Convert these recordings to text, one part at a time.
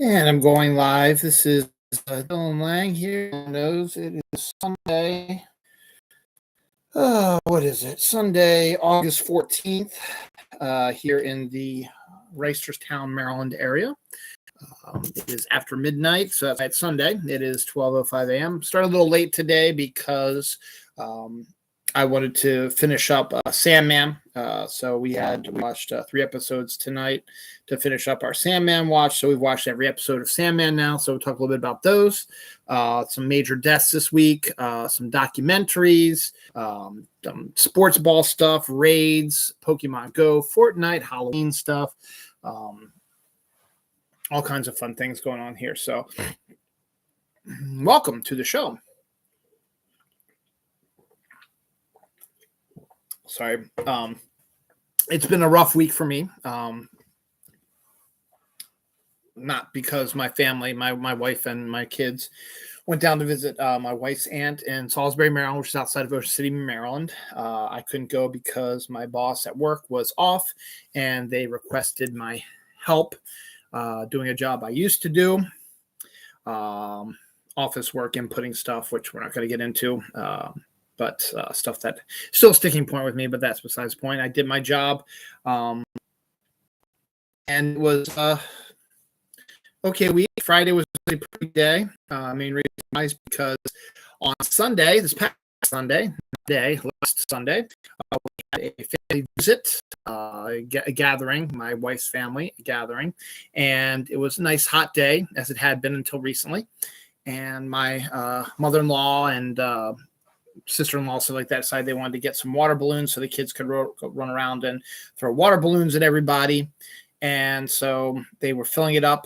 And I'm going live. This is Dylan Lang here. Who knows it is Sunday. What is it? Sunday, August 14th, here in the Reisterstown, Maryland area. It is after midnight, so that's Sunday. It is 12:05 a.m. Started a little late today because I wanted to finish up Sandman. So we watched 3 episodes tonight to finish up our Sandman watch. So we've watched every episode of Sandman now. So we'll talk a little bit about those. Some major deaths this week, some documentaries, some sports ball stuff, raids, Pokemon Go, Fortnite, Halloween stuff. All kinds of fun things going on here. So welcome to the show. Sorry. It's been a rough week for me. Not because my family, my wife and my kids went down to visit my wife's aunt in Salisbury, Maryland, which is outside of Ocean City, Maryland. I couldn't go because my boss at work was off and they requested my help doing a job I used to do. Office work, inputting stuff, which we're not going to get into. But stuff that still a sticking point with me, but that's besides the point. I did my job, and it was okay week. Friday was a pretty day. Main reason is because on Sunday, last Sunday, we had a family visit, a gathering, my wife's family gathering, and it was a nice hot day, as it had been until recently. And my mother-in-law and sister-in-law, so like that side, they wanted to get some water balloons so the kids could run around and throw water balloons at everybody. And so they were filling it up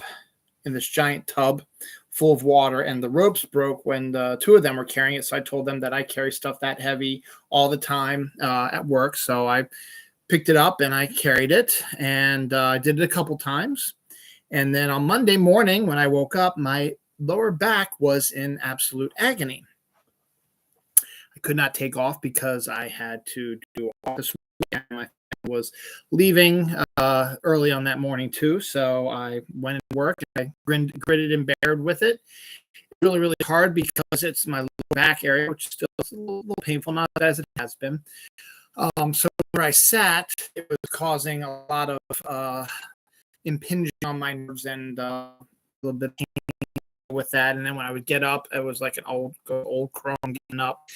in this giant tub full of water, and the ropes broke when the 2 of them were carrying it. So I told them that I carry stuff that heavy all the time at work. So I picked it up and I carried it, and I did it a couple times. And then on Monday morning when I woke up, my lower back was in absolute agony. Could not take off because I had to do office work. My family was leaving early on that morning too, so I went and worked. I gritted and bared with it. Really, really hard because it's my lower back area, which still is a little painful, not as it has been. So where I sat, it was causing a lot of impinging on my nerves and a little bit of pain with that. And then when I would get up, it was like an old crone getting up.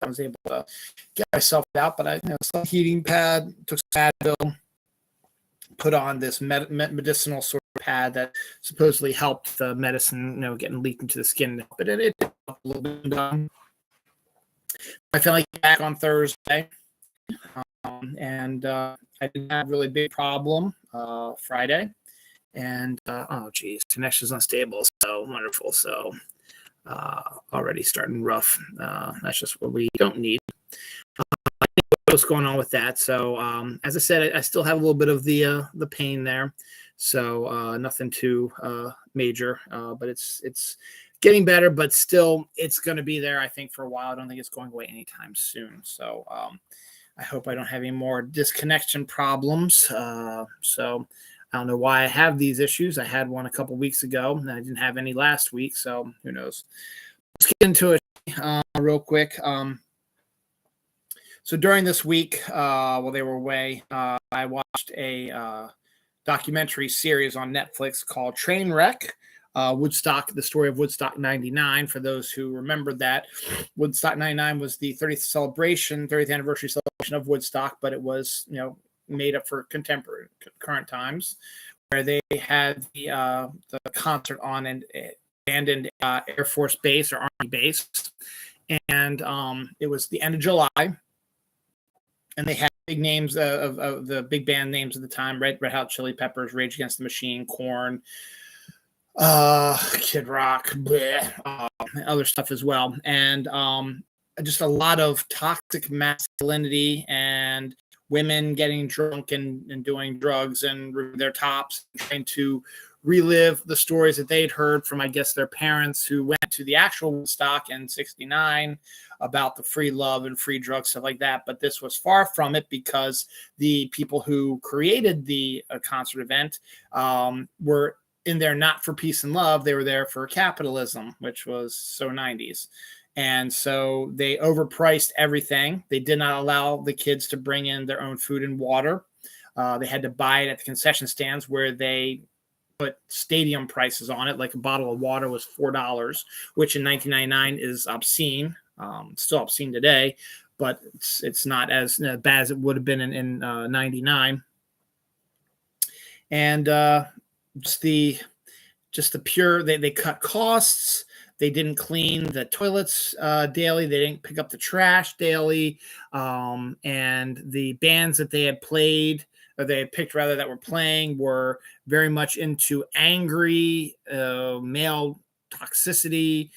I was able to get myself out, but I some heating pad, took some Advil, put on this medicinal sort of pad that supposedly helped the medicine, getting leaked into the skin. But it helped a little bit. I felt like back on Thursday, and I didn't have a really big problem Friday. And connection's unstable, so wonderful. So. Already starting rough. That's just what we don't need. I think what's going on with that. So as I said, I still have a little bit of the pain there. So nothing too major, but it's getting better. But still, it's going to be there, I think, for a while. I don't think it's going away anytime soon. So I hope I don't have any more disconnection problems. So I don't know why I have these issues. I had one a couple weeks ago, and I didn't have any last week, so who knows. Let's get into it real quick. So during this week, while they were away, I watched a documentary series on Netflix called Trainwreck, Woodstock, the story of Woodstock 99. For those who remember that, Woodstock 99 was the 30th anniversary celebration of Woodstock, but it was, made up for current times, where they had the concert on an abandoned Air Force base or Army base, and it was the end of July, and they had big names of the big band names at the time: Red Hot Chili Peppers, Rage Against the Machine, Korn, Kid Rock, other stuff as well, and just a lot of toxic masculinity and women getting drunk and doing drugs and their tops, trying to relive the stories that they'd heard from, I guess, their parents who went to the actual Woodstock in '69 about the free love and free drugs, stuff like that. But this was far from it, because the people who created the concert event were in there not for peace and love. They were there for capitalism, which was so 90s. And so they overpriced everything. They did not allow the kids to bring in their own food and water. They had to buy it at the concession stands, where they put stadium prices on it. Like a bottle of water was $4, which in 1999 is obscene. Still obscene today, but it's not as bad as it would have been in 99. And just the pure, they cut costs. They didn't clean the toilets daily. They didn't pick up the trash daily. And the bands that they had played, or they had picked rather, that were playing, were very much into angry male toxicity,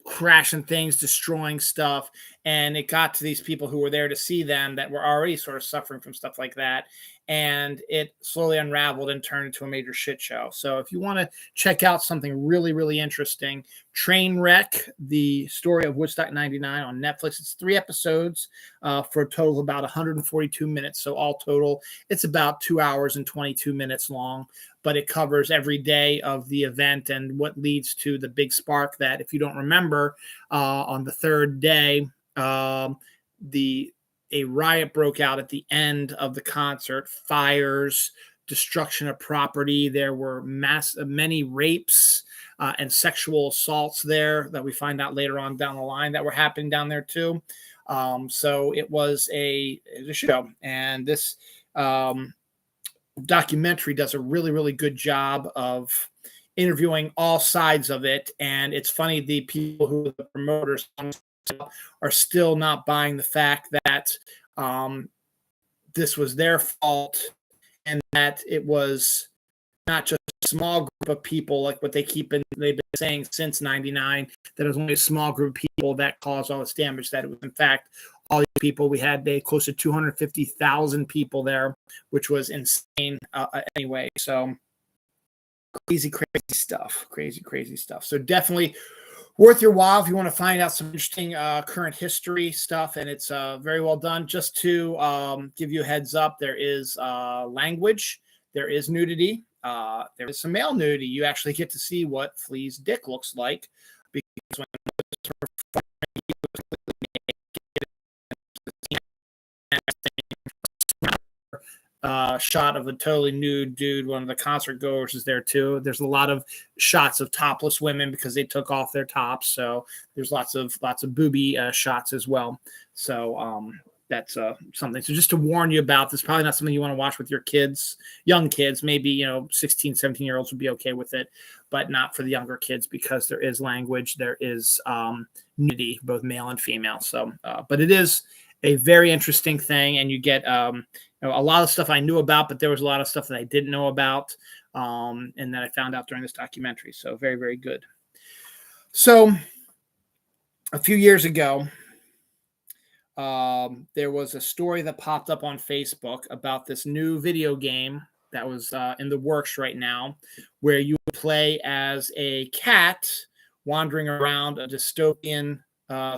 crashing things, destroying stuff. And it got to these people who were there to see them that were already sort of suffering from stuff like that. And it slowly unraveled and turned into a major shit show. So if you want to check out something really, really interesting, Trainwreck, the story of Woodstock 99 on Netflix. It's 3 episodes for a total of about 142 minutes. So all total, it's about 2 hours and 22 minutes long. But it covers every day of the event and what leads to the big spark that, if you don't remember, on the third day, a riot broke out at the end of the concert. Fires, destruction of property. There were many rapes and sexual assaults there that we find out later on down the line that were happening down there too. So it was a show, and this documentary does a really, really good job of interviewing all sides of it. And it's funny, the people who are the promoters are still not buying the fact that this was their fault, and that it was not just a small group of people, like what they've been saying since 99, that it was only a small group of people that caused all this damage, that it was in fact all these people. We had close to 250,000 people there, which was insane anyway. So crazy stuff. So definitely worth your while if you want to find out some interesting current history stuff, and it's very well done. Just to give you a heads up, there is language, there is nudity, there is some male nudity. You actually get to see what Flea's dick looks like, because when shot of a totally nude dude. One of the concert goers is there too. There's a lot of shots of topless women because they took off their tops. So there's lots of booby shots as well. So that's something. So just to warn you about this, probably not something you want to watch with your kids, young kids. Maybe 16, 17-year-olds would be okay with it, but not for the younger kids, because there is language, there is nudity, both male and female. So, but it is a very interesting thing, and you get a lot of stuff I knew about, but there was a lot of stuff that I didn't know about, and that I found out during this documentary. So very, very good. So a few years ago, there was a story that popped up on Facebook about this new video game that was in the works right now, where you would play as a cat wandering around a dystopian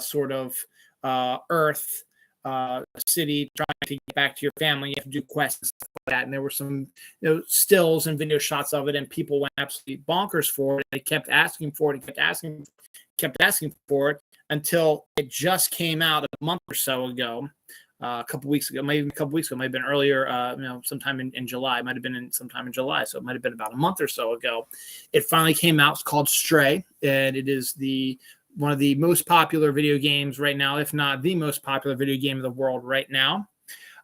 sort of Earth city, trying to get back to your family. You have to do quests and stuff like that. And there were some stills and video shots of it, and people went absolutely bonkers for it. They kept asking for it, kept asking for it, until it just came out a month or so ago. A couple weeks ago, maybe a couple weeks ago, might have been earlier, sometime in July. It might have been sometime in July, so it might have been about a month or so ago. It finally came out. It's called Stray, and it is one of the most popular video games right now, if not the most popular video game in the world right now.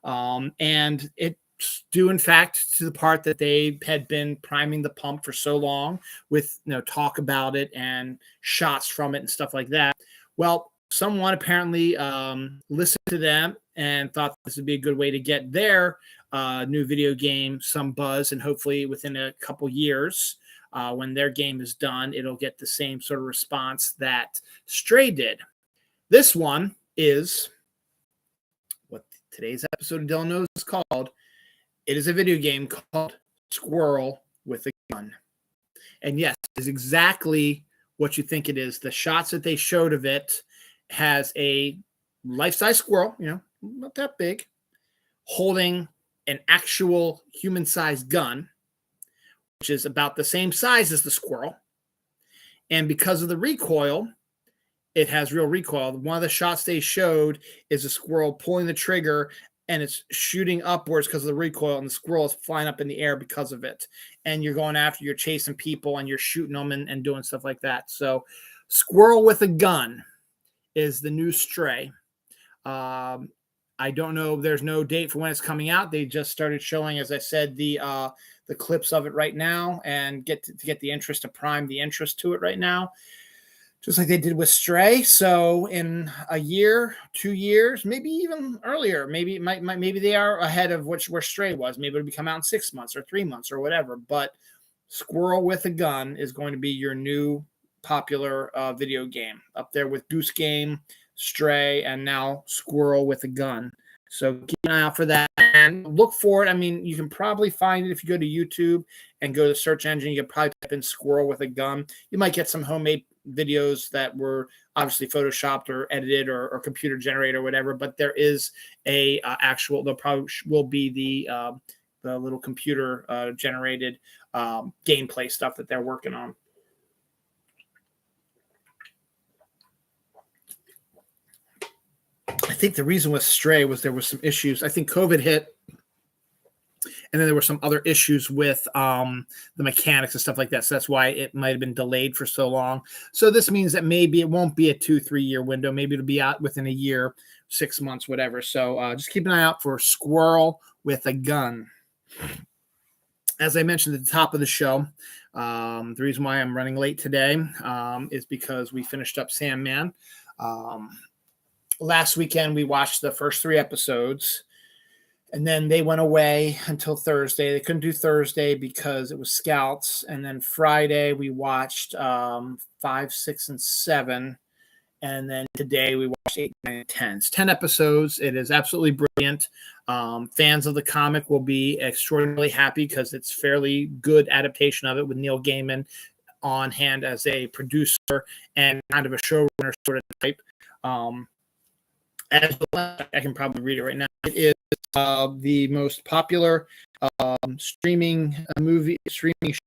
And it's due, in fact, to the part that they had been priming the pump for so long with talk about it and shots from it and stuff like that. Well, someone apparently listened to them and thought this would be a good way to get their new video game some buzz, and hopefully within a couple years, when their game is done, it'll get the same sort of response that Stray did. This one is what today's episode of Dylan Knows is called. It is a video game called Squirrel with a Gun. And yes, it's exactly what you think it is. The shots that they showed of it has a life-size squirrel, not that big, holding an actual human-sized gun, which is about the same size as the squirrel. And because of the recoil, it has real recoil. One of the shots they showed is a squirrel pulling the trigger and it's shooting upwards because of the recoil, and the squirrel is flying up in the air because of it. And you're going after, you're chasing people and you're shooting them and doing stuff like that. So Squirrel with a Gun is the new Stray. I don't know. There's no date for when it's coming out. They just started showing, as I said, the clips of it right now, and to get the interest, to prime the interest to it right now, just like they did with Stray. So in a year, 2 years, maybe even earlier, maybe they are ahead of where Stray was. Maybe it'll come out in 6 months or 3 months or whatever. But Squirrel with a Gun is going to be your new popular video game, up there with Goose Game, Stray, and now Squirrel with a Gun. So keep an eye out for that and look for it. I mean, you can probably find it if you go to YouTube and go to the search engine. You can probably type in Squirrel with a Gun. You might get some homemade videos that were obviously photoshopped or edited or computer generated or whatever. But there is a actual. There probably will be the little computer generated gameplay stuff that they're working on. I think the reason with Stray was there was some issues. I think COVID hit, and then there were some other issues with the mechanics and stuff like that. So that's why it might have been delayed for so long. So this means that maybe it won't be a 2-3 year window. Maybe it'll be out within a year, 6 months, whatever. So just keep an eye out for Squirrel with a Gun. As I mentioned at the top of the show, the reason why I'm running late today is because we finished up Sandman. Last weekend, we watched the first 3 episodes, and then they went away until Thursday. They couldn't do Thursday because it was Scouts. And then Friday, we watched 5, 6, and 7. And then today, we watched 8, 9, and 10. It's 10 episodes. It is absolutely brilliant. Fans of the comic will be extraordinarily happy because it's fairly good adaptation of it with Neil Gaiman on hand as a producer and kind of a showrunner sort of type. As I can probably read it right now. It is the most popular streaming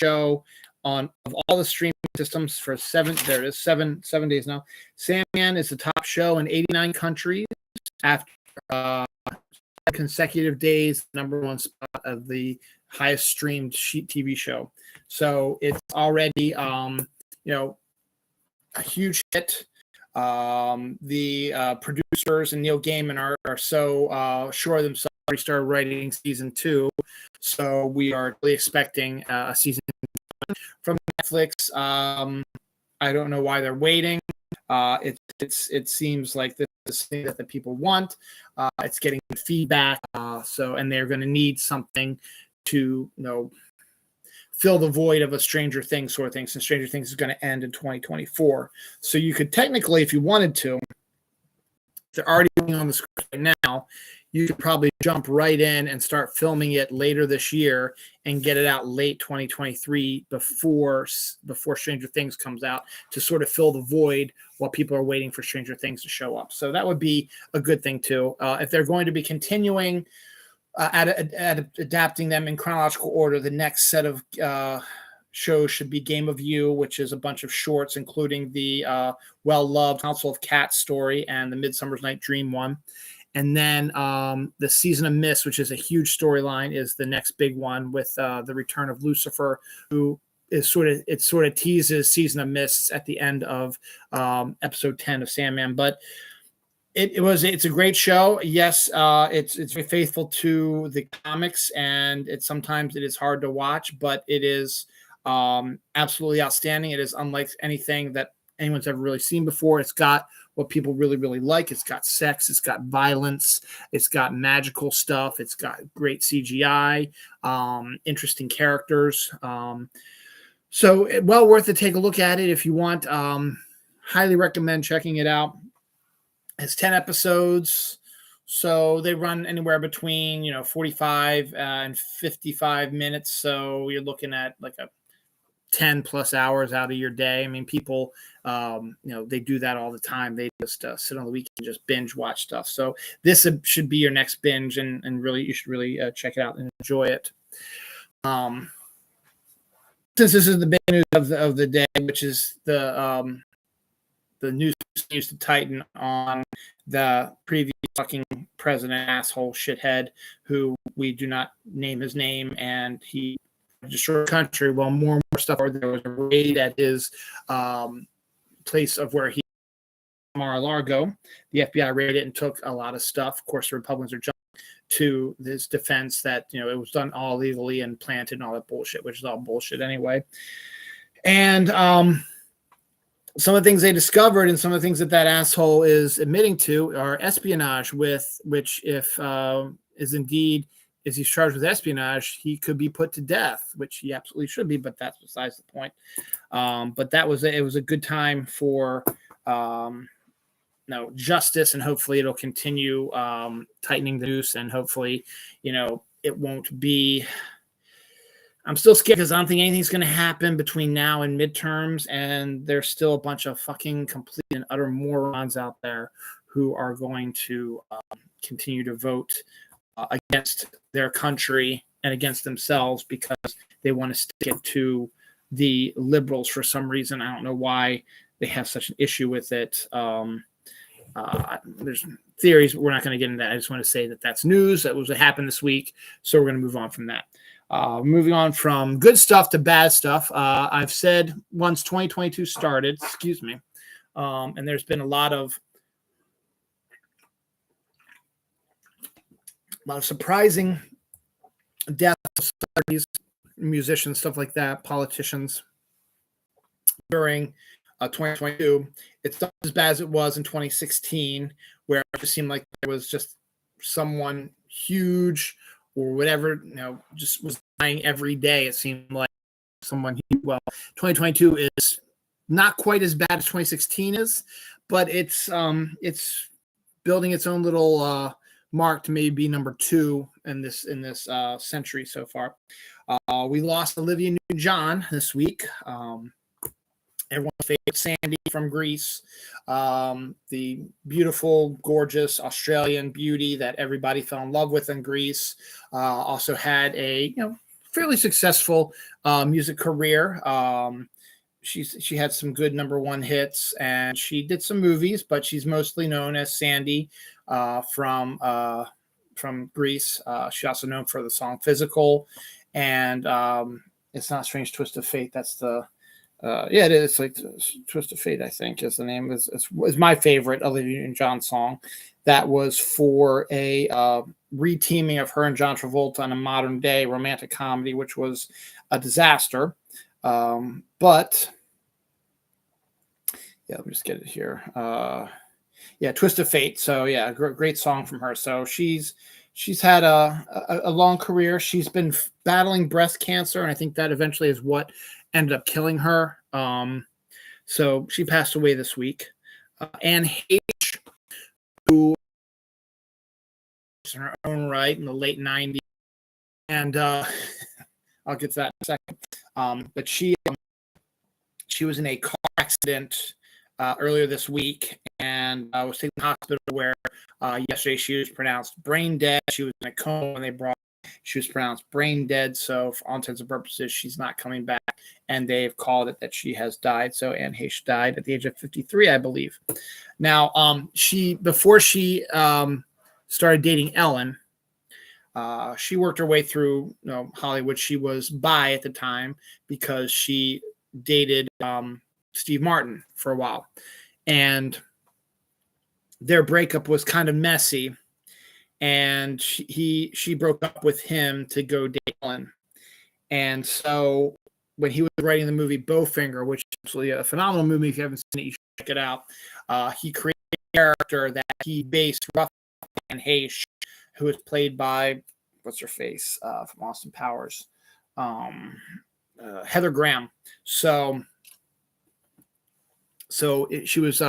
show of all the streaming systems for 7 days now. Sandman is the top show in 89 countries after consecutive days, number one spot of the highest streamed TV show. So it's already a huge hit. The producers and Neil Gaiman are so sure of themselves. Already started writing season 2, so we are really expecting a season from Netflix. I don't know why they're waiting. It seems like this is thing that the people want. It's getting feedback, and they're going to need something to fill the void of a Stranger Things sort of thing, since Stranger Things is going to end in 2024. So you could technically, if you wanted to, if they're already on the script right now, you could probably jump right in and start filming it later this year and get it out late 2023 before Stranger Things comes out, to sort of fill the void while people are waiting for Stranger Things to show up. So that would be a good thing too. If they're going to be continuing adapting them in chronological order, the next set of shows should be Game of You, which is a bunch of shorts, including the well-loved Council of Cats story and the Midsummer's Night Dream one. And then the Season of Mist, which is a huge storyline, is the next big one, with the return of Lucifer, who is sort of teases Season of Mists at the end of episode 10 of Sandman. But it's a great show. Yes, it's very faithful to the comics, and sometimes it is hard to watch, but it is absolutely outstanding. It is unlike anything that anyone's ever really seen before. It's got what people really, really like. It's got sex. It's got violence. It's got magical stuff. It's got great CGI, interesting characters. So well worth it. Take a look at it if you want. Highly recommend checking it out. It's 10 episodes, so they run anywhere between 45 and 55 minutes. So you're looking at like a 10 plus hours out of your day. I mean, people, they do that all the time. They just sit on the weekend and just binge watch stuff. So this should be your next binge, and really, you should really check it out and enjoy it. Since this is the big news of the day, which is the news continues to tighten on the previous fucking president, asshole shithead, who we do not name his name, and he destroyed the country. Well, more and more stuff. There was a raid at his place of where he Mar-a-Lago. The FBI raided and took a lot of stuff. Of course, the Republicans are jumping to this defense that it was done all legally and planted and all that bullshit, which is all bullshit anyway. And some of the things they discovered and some of the things that asshole is admitting to are espionage, which if he's charged with espionage, he could be put to death, which he absolutely should be, but that's besides the point. But it was a good time for justice, and hopefully it'll continue tightening the noose, and hopefully, it won't be. I'm still scared because I don't think anything's going to happen between now and midterms, and there's still a bunch of fucking complete and utter morons out there who are going to continue to vote against their country and against themselves because they want to stick it to the liberals for some reason. I don't know why they have such an issue with it. There's theories, but we're not going to get into that. I just want to say that that's news. That was what happened this week. So we're going to move on from that. Moving on from good stuff to bad stuff. I've said once 2022 started, and there's been a lot of surprising deaths of celebrities, musicians, stuff like that, politicians during 2022. It's not as bad as it was in 2016, where it just seemed like there was just someone huge or whatever, just was dying every day. It seemed like someone huge. Well, 2022 is not quite as bad as 2016 is, but it's building its own little mark to maybe be number 2 in this century so far. We lost Olivia Newton-John this week. Everyone's favorite Sandy from Greece, the beautiful, gorgeous Australian beauty that everybody fell in love with in Greece. Also had a fairly successful music career. She had some good number 1 hits, and she did some movies, but she's mostly known as Sandy from Greece. She's also known for the song "Physical," and "It's Not a Strange Twist of Fate." That's the it is. It's like "Twist of Fate," I think is the name. Is my favorite Olivia Newton-John song. That was for a reteaming of her and John Travolta in a modern day romantic comedy, which was a disaster. But let me just get it here. "Twist of Fate." So great song from her. So she's had a long career. She's been battling breast cancer, and I think that eventually is what ended up killing her. So she passed away this week. Anne Heche, who was in her own right in the late 90s, and I'll get to that in a second. But she was in a car accident earlier this week, and was taken to the hospital where yesterday she was pronounced brain dead. She was in a coma when they brought her. She was pronounced brain dead, so for all intents and purposes, she's not coming back, and they've called it that she has died. So Anne Heche died at the age of 53, I believe. Now, before she started dating Ellen, she worked her way through Hollywood. She was bi at the time because she dated Steve Martin for a while, and their breakup was kind of messy, and she broke up with him to go date Ellen. And so when he was writing the movie Bowfinger, which is actually a phenomenal movie, if you haven't seen it, you should check it out. He created a character that he based roughly on Anne Heche, who was played by what's her face from Austin Powers, Heather Graham. So she was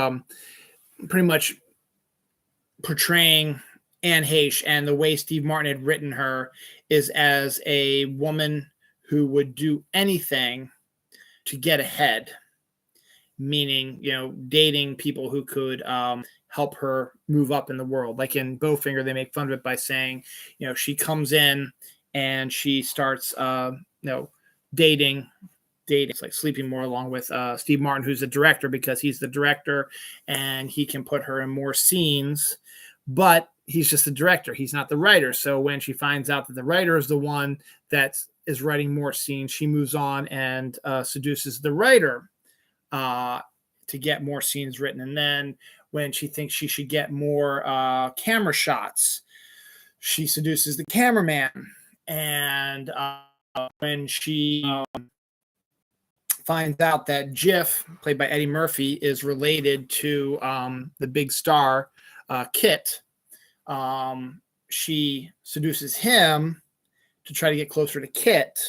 pretty much portraying Anne Heche, and the way Steve Martin had written her is as a woman who would do anything to get ahead, meaning, dating people who could help her move up in the world. Like in Bowfinger, they make fun of it by saying, she comes in and she starts, dating. It's like sleeping more along with Steve Martin, who's the director, because he's the director and he can put her in more scenes, but he's just the director. He's not the writer. So when she finds out that the writer is the one that is writing more scenes, she moves on and seduces the writer to get more scenes written. And then when she thinks she should get more camera shots, she seduces the cameraman. And when she finds out that Jiff, played by Eddie Murphy, is related to the big star, Kit, she seduces him to try to get closer to Kit.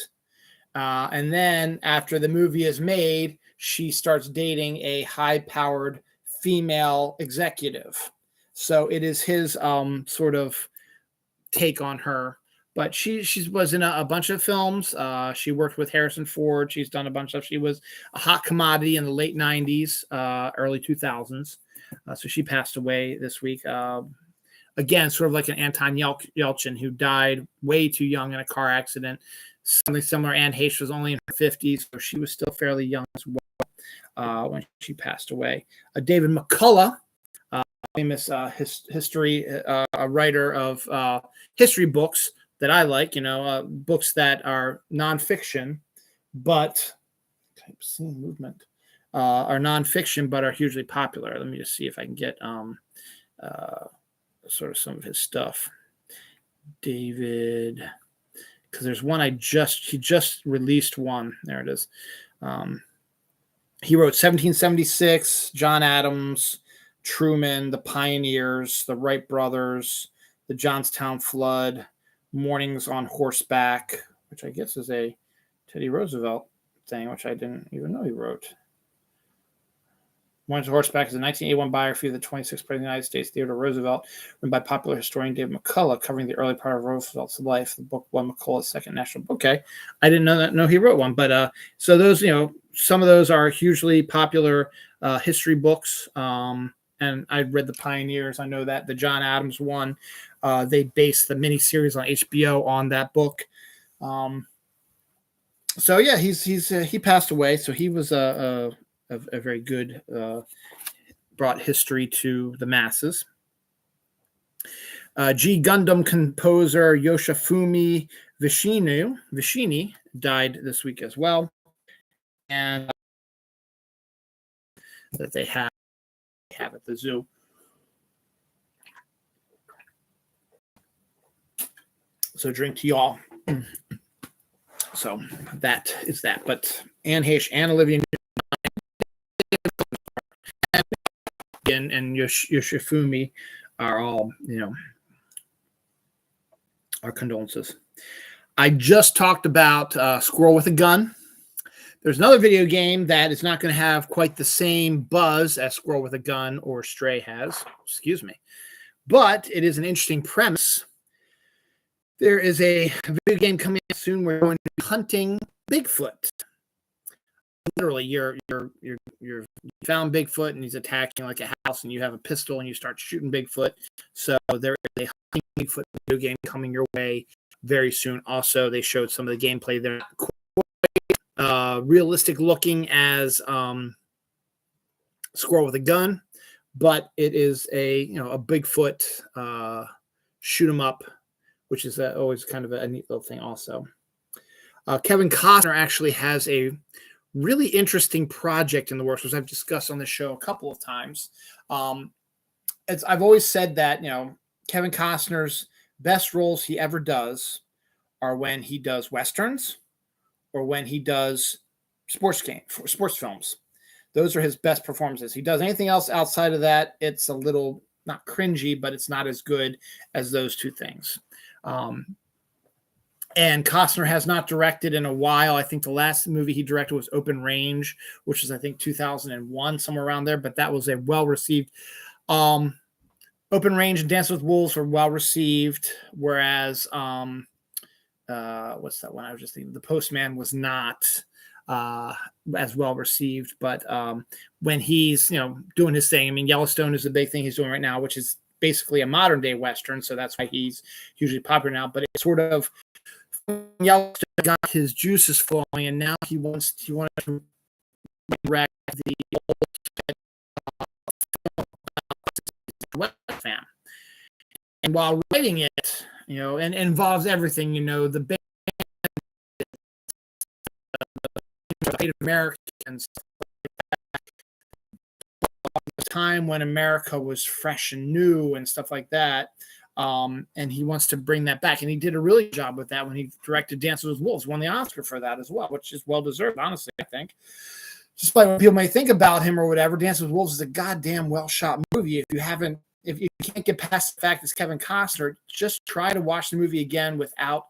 And then after the movie is made, she starts dating a high-powered female executive. So it is his sort of take on her. But she was in a bunch of films. She worked with Harrison Ford. She's done a bunch of stuff. She was a hot commodity in the late 90s, early 2000s. So she passed away this week. Again, sort of like an Anton Yelchin, who died way too young in a car accident. Something similar. Anne Heche was only in her 50s, so she was still fairly young as well when she passed away. David McCullough, famous history writer of history books that I like, books that are nonfiction, but movement are nonfiction, but are hugely popular. Let me just see if I can get sort of some of his stuff. David, because there's one he just released one. There it is. He wrote 1776, John Adams, Truman, The Pioneers, The Wright Brothers, The Johnstown Flood, Mornings on Horseback, which I guess is a Teddy Roosevelt thing, which I didn't even know he wrote. Mornings on Horseback is a 1981 biography of the 26th President of the United States, Theodore Roosevelt, written by popular historian David McCullough, covering the early part of Roosevelt's life. The book won McCullough's second national book. Okay, I didn't know he wrote one, but so those, some of those are hugely popular history books. And I read The Pioneers. I know that the John Adams one, they based the miniseries on HBO on that book. So yeah, he passed away. So he was a very good, brought history to the masses. G Gundam composer Yoshifumi Vishini died this week as well, and that they have at the zoo. So drink to y'all. So that is that. But Anne Heche and Olivia and Yoshifumi are all, our condolences. I just talked about Squirrel with a Gun. There's another video game that is not going to have quite the same buzz as Squirrel with a Gun or Stray has. Excuse me. But it is an interesting premise. There is a video game coming out soon where you're going to be hunting Bigfoot. Literally, you're found Bigfoot and he's attacking like a house, and you have a pistol and you start shooting Bigfoot. So there is a hunting Bigfoot video game coming your way very soon. Also, they showed some of the gameplay. They're not quite realistic looking as Squirrel with a Gun, but it is a Bigfoot shoot 'em up, which is always kind of a neat little thing. Also, Kevin Costner actually has a really interesting project in the works, which I've discussed on the show a couple of times. I've always said that Kevin Costner's best roles he ever does are when he does westerns or when he does sports films. Those are his best performances. He does anything else outside of that, it's a little not cringy, but it's not as good as those two things. And Costner has not directed in a while. I think the last movie he directed was Open Range, which is, I think, 2001, somewhere around there. But that was a well-received. Open Range and Dance with Wolves were well-received, whereas what's that one I was just thinking? The Postman was not. as well received. But when he's doing his thing, I mean, Yellowstone is the big thing he's doing right now, which is basically a modern day Western. So that's why he's hugely popular now. But it's sort of Yellowstone got his juices flowing, and now he wanted to direct the old fan. And while writing it, and it involves everything, the band, the Native Americans, the time when America was fresh and new and stuff like that. And he wants to bring that back. And he did a really good job with that when he directed Dances with Wolves, won the Oscar for that as well, which is well-deserved, honestly, I think. Despite what people may think about him or whatever, Dances with Wolves is a goddamn well-shot movie. If you can't get past the fact it's Kevin Costner, just try to watch the movie again without,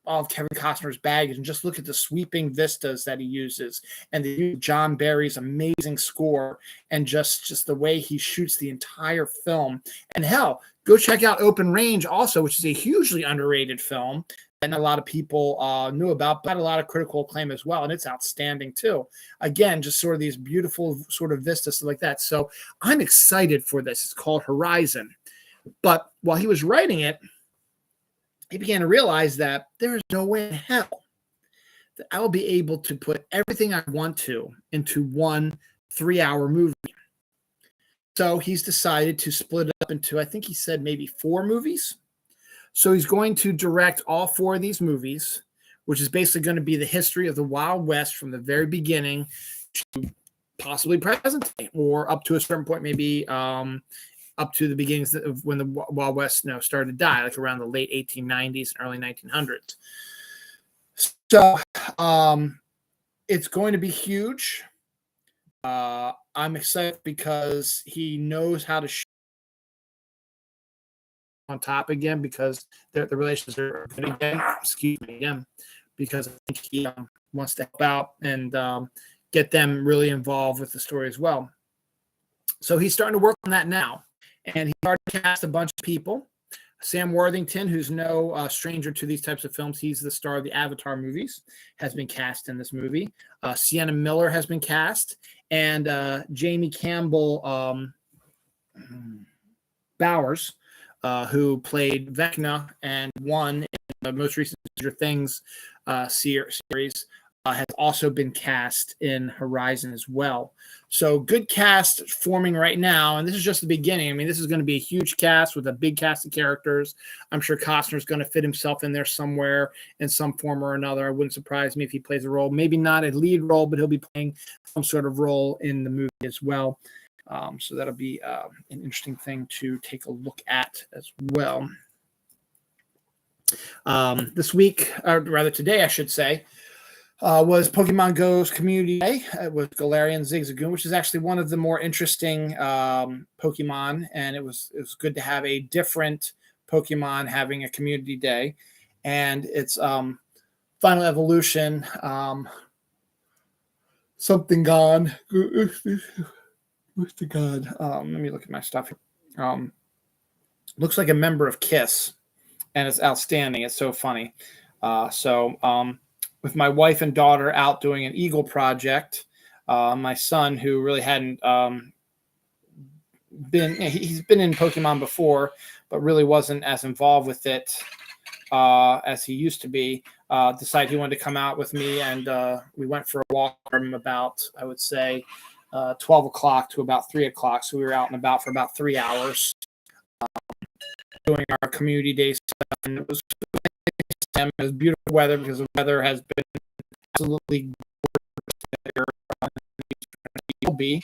all of Kevin Costner's baggage, and just look at the sweeping vistas that he uses, and the John Barry's amazing score, and just the way he shoots the entire film. And hell, go check out Open Range also, which is a hugely underrated film that not a lot of people knew about, but a lot of critical acclaim as well, and it's outstanding too. Again, just sort of these beautiful sort of vistas like that. So I'm excited for this. It's called Horizon. But while he was writing it, he began to realize that there is no way in hell that I will be able to put everything I want to into one 3-hour movie. So he's decided to split it up into, I think he said maybe 4 movies. So he's going to direct all 4 of these movies, which is basically going to be the history of the Wild West from the very beginning to possibly present day, or up to a certain point, maybe up to the beginnings of when the Wild West started to die, like around the late 1890s and early 1900s. So it's going to be huge. I'm excited because he knows how to shoot on top again, because the relations are good again. Excuse me again, because I think he wants to help out and get them really involved with the story as well. So he's starting to work on that now. And he already cast a bunch of people. Sam Worthington, who's no stranger to these types of films, he's the star of the Avatar movies, has been cast in this movie. Sienna Miller has been cast. And Jamie Campbell Bowers, who played Vecna and won in the most recent Stranger Things series, has also been cast in Horizon as well. So good cast forming right now, and this is just the beginning. I mean, this is going to be a huge cast with a big cast of characters. I'm sure Costner's going to fit himself in there somewhere in some form or another. It wouldn't surprise me if he plays a role, maybe not a lead role, but he'll be playing some sort of role in the movie as well. So that'll be an interesting thing to take a look at as well. This week, or rather today, I should say, was Pokemon Go's Community Day with Galarian Zigzagoon, which is actually one of the more interesting Pokemon, and it was good to have a different Pokemon having a Community Day, and its final evolution, something gone. What's the god? Let me look at my stuff. Looks like a member of KISS, and it's outstanding. It's so funny. With my wife and daughter out doing an Eagle project, my son, who really hadn't he's been in Pokemon before, but really wasn't as involved with it as he used to be, decided he wanted to come out with me, and we went for a walk from about, I would say, 12 o'clock to about 3 o'clock. So we were out and about for about 3 hours doing our community day stuff, and it was beautiful weather, because the weather has been absolutely gorgeous. Will be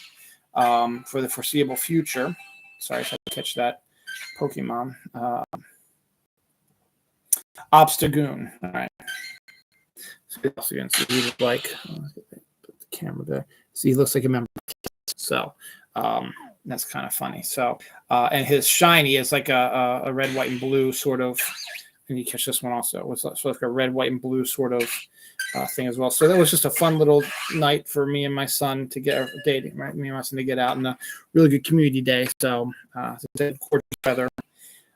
for the foreseeable future. Sorry, I had to catch that Pokemon. Obstagoon. All right. So he looks like, put the camera there. See, he looks like a member. So that's kind of funny. So and his shiny is like a red, white, and blue sort of. And you catch this one also. It's sort of like a red, white, and blue sort of thing as well. So that was just a fun little night for me and my son to get dating, right? Me and my son to get out, and a really good community day. So gorgeous weather.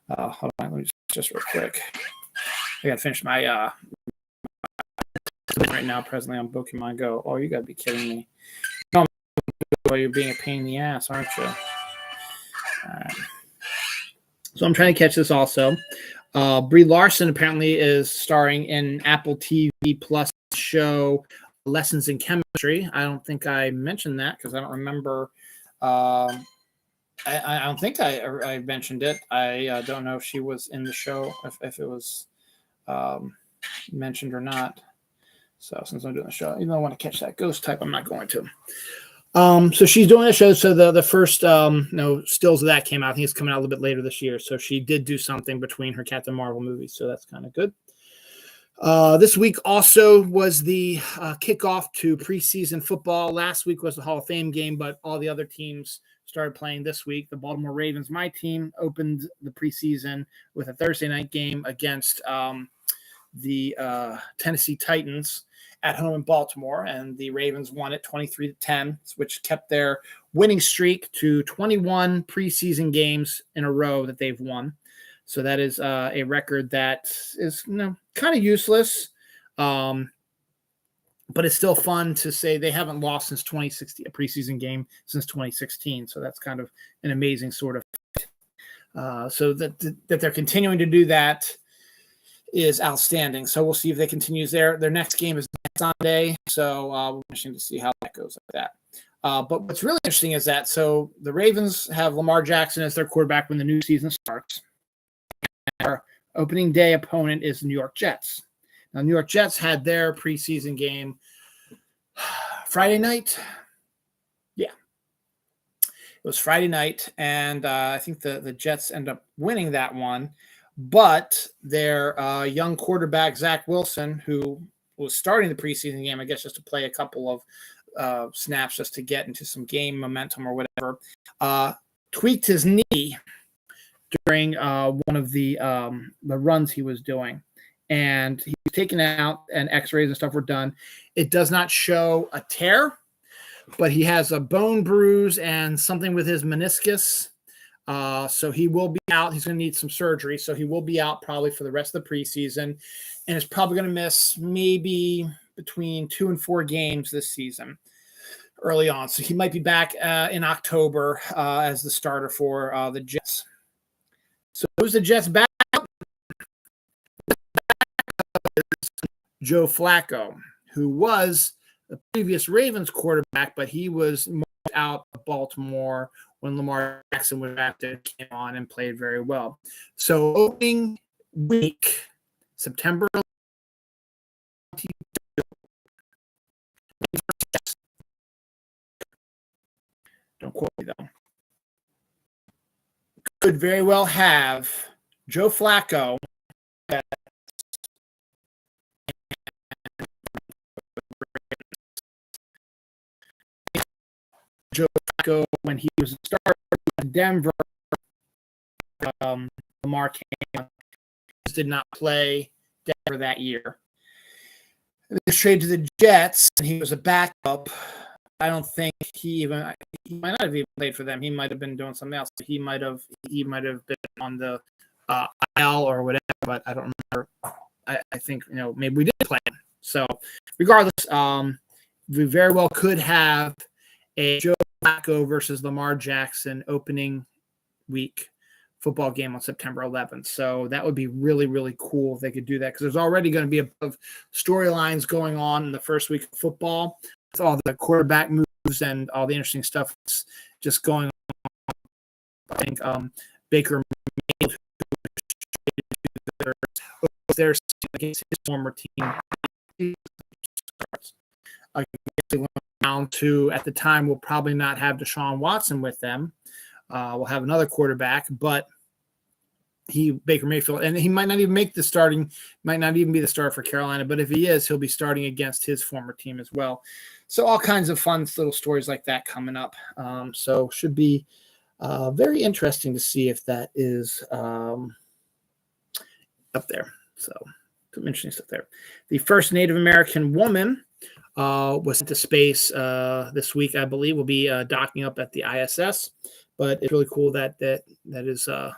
Hold on, let me just real quick. I got to finish my right now, presently on Pokemon Go. Oh, you got to be kidding me. No, you're being a pain in the ass, aren't you? All right. So I'm trying to catch this also. Brie Larson apparently is starring in Apple TV Plus show Lessons in Chemistry. I don't think I mentioned that because I don't remember. I don't think I mentioned it. I don't know if she was in the show, if it was mentioned or not. So since I'm doing the show, even though I want to catch that ghost type, I'm not going to. So she's doing a show. So the first stills of that came out. I think it's coming out a little bit later this year. So she did do something between her Captain Marvel movies. So that's kind of good. This week also was the kickoff to preseason football. Last week was the Hall of Fame game, but all the other teams started playing this week. The Baltimore Ravens, my team, opened the preseason with a Thursday night game against the Tennessee Titans at home in Baltimore, and the Ravens won it 23-10, which kept their winning streak to 21 preseason games in a row that they've won. So that is a record that is kind of useless, but it's still fun to say they haven't lost since 2016, a preseason game since 2016. So that's kind of an amazing sort of so that they're continuing to do that is outstanding. So we'll see if they continue there. Their next game is next Sunday. So we're interesting to see how that goes like that. But what's really interesting is that so the Ravens have Lamar Jackson as their quarterback when the new season starts. Our opening day opponent is the New York Jets. Now, New York Jets had their preseason game Friday night. Yeah. It was Friday night, and I think the Jets end up winning that one. But their young quarterback, Zach Wilson, who was starting the preseason game, I guess just to play a couple of snaps just to get into some game momentum or whatever, tweaked his knee during one of the runs he was doing. And he was taken out, and x-rays and stuff were done. It does not show a tear, but he has a bone bruise and something with his meniscus. So he will be out. He's going to need some surgery. So he will be out probably for the rest of the preseason, and is probably going to miss maybe between 2 and 4 games this season early on. So he might be back in October as the starter for the Jets. So who's the Jets back? Joe Flacco, who was the previous Ravens quarterback, but he was moved out of Baltimore when Lamar Jackson was drafted, came on and played very well. So opening week, September 22, don't quote me though, could very well have Joe Flacco when he was a starter in Denver. Lamar came, did not play Denver that year. He was traded to the Jets, and he was a backup. I don't think he might not have even played for them. He might have been doing something else. He might have been on the IL or whatever, but I don't remember. I think maybe we did play him. So regardless, we very well could have a Joe Flacco versus Lamar Jackson opening week football game on September 11th. So that would be really, really cool if they could do that, because there's already going to be a bunch of storylines going on in the first week of football with all the quarterback moves and all the interesting stuff that's just going on. I think Baker Mayfield, their against his former team, down to at the time we'll probably not have Deshaun Watson with them. We'll have another quarterback, but Baker Mayfield, and he might not even make the starting, might not even be the starter for Carolina, but if he is, he'll be starting against his former team as well. So all kinds of fun little stories like that coming up. So should be very interesting to see if that is up there. So some interesting stuff there. The first Native American woman was into space this week, I believe. Will be docking up at the ISS, but it's really cool that is a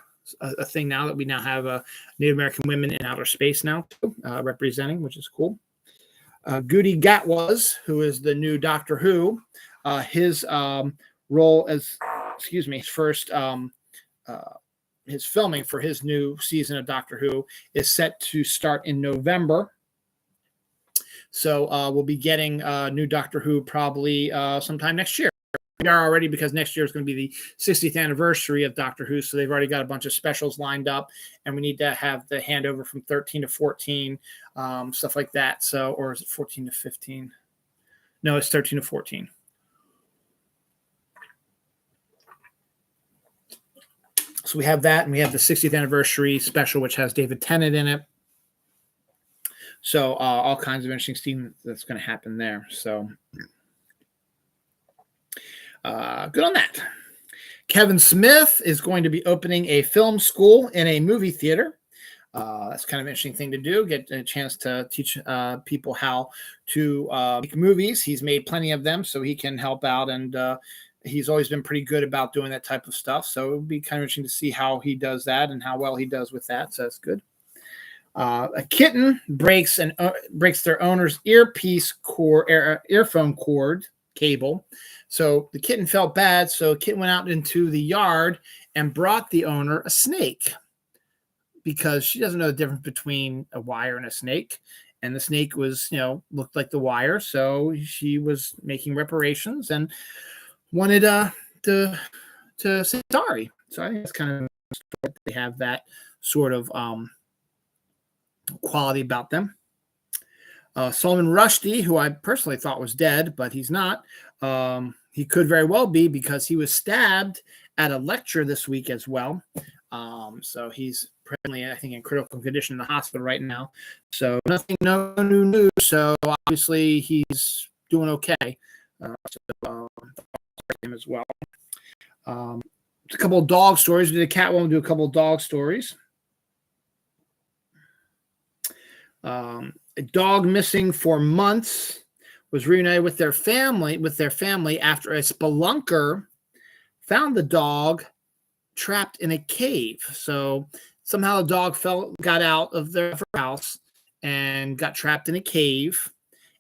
thing now, that we now have Native American women in outer space now representing, which is cool. Goody Gatwas, who is the new Doctor Who, his role as, his first his filming for his new season of Doctor Who is set to start in November. So we'll be getting new Doctor Who probably sometime next year. We are already, because next year is going to be the 60th anniversary of Doctor Who. So they've already got a bunch of specials lined up, and we need to have the handover from 13 to 14, stuff like that. So, or is it 14 to 15? No, it's 13 to 14. So we have that, and we have the 60th anniversary special, which has David Tennant in it. So all kinds of interesting stuff that's going to happen there. So good on that. Kevin Smith is going to be opening a film school in a movie theater. That's kind of an interesting thing to do, get a chance to teach people how to make movies. He's made plenty of them, so he can help out, and he's always been pretty good about doing that type of stuff. So it would be kind of interesting to see how he does that and how well he does with that. So that's good. A kitten breaks their owner's earphone cord cable. So the kitten felt bad. So the kitten went out into the yard and brought the owner a snake, because she doesn't know the difference between a wire and a snake. And the snake was, looked like the wire. So she was making reparations and wanted to say sorry. So I think it's kind of, they have that sort of quality about them. Salman Rushdie, who I personally thought was dead, but he's not. He could very well be, because he was stabbed at a lecture this week as well. So he's presently, I think, in critical condition in the hospital right now. So no new news. So obviously he's doing okay. Him as well. A couple of dog stories. We did a cat one. We'll do a couple of dog stories. A dog missing for months was reunited with their family after a spelunker found the dog trapped in a cave. So somehow the dog got out of their house and got trapped in a cave,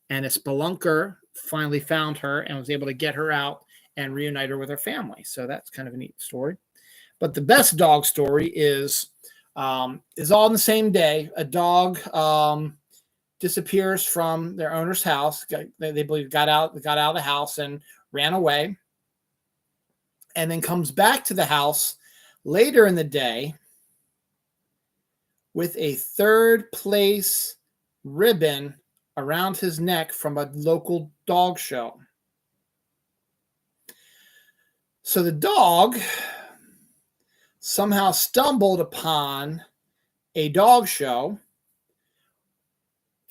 and a spelunker finally found her and was able to get her out and reunite her with her family. So that's kind of a neat story. But the best dog story is all in the same day. A dog disappears from their owner's house. They believe got out of the house and ran away, and then comes back to the house later in the day with a third place ribbon around his neck from a local dog show. So the dog somehow stumbled upon a dog show.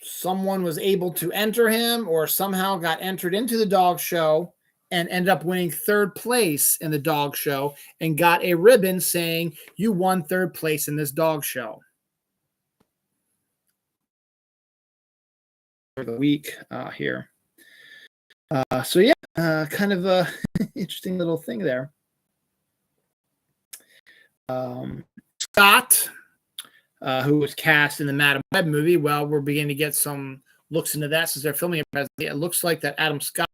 Someone was able to enter him, or somehow got entered into the dog show and ended up winning third place in the dog show and got a ribbon saying, "You won third place in this dog show." For the week here. So yeah, kind of a interesting little thing there. Scott, who was cast in the Madam Web movie, well, we're beginning to get some looks into that since they're filming it. It looks like that Adam Scott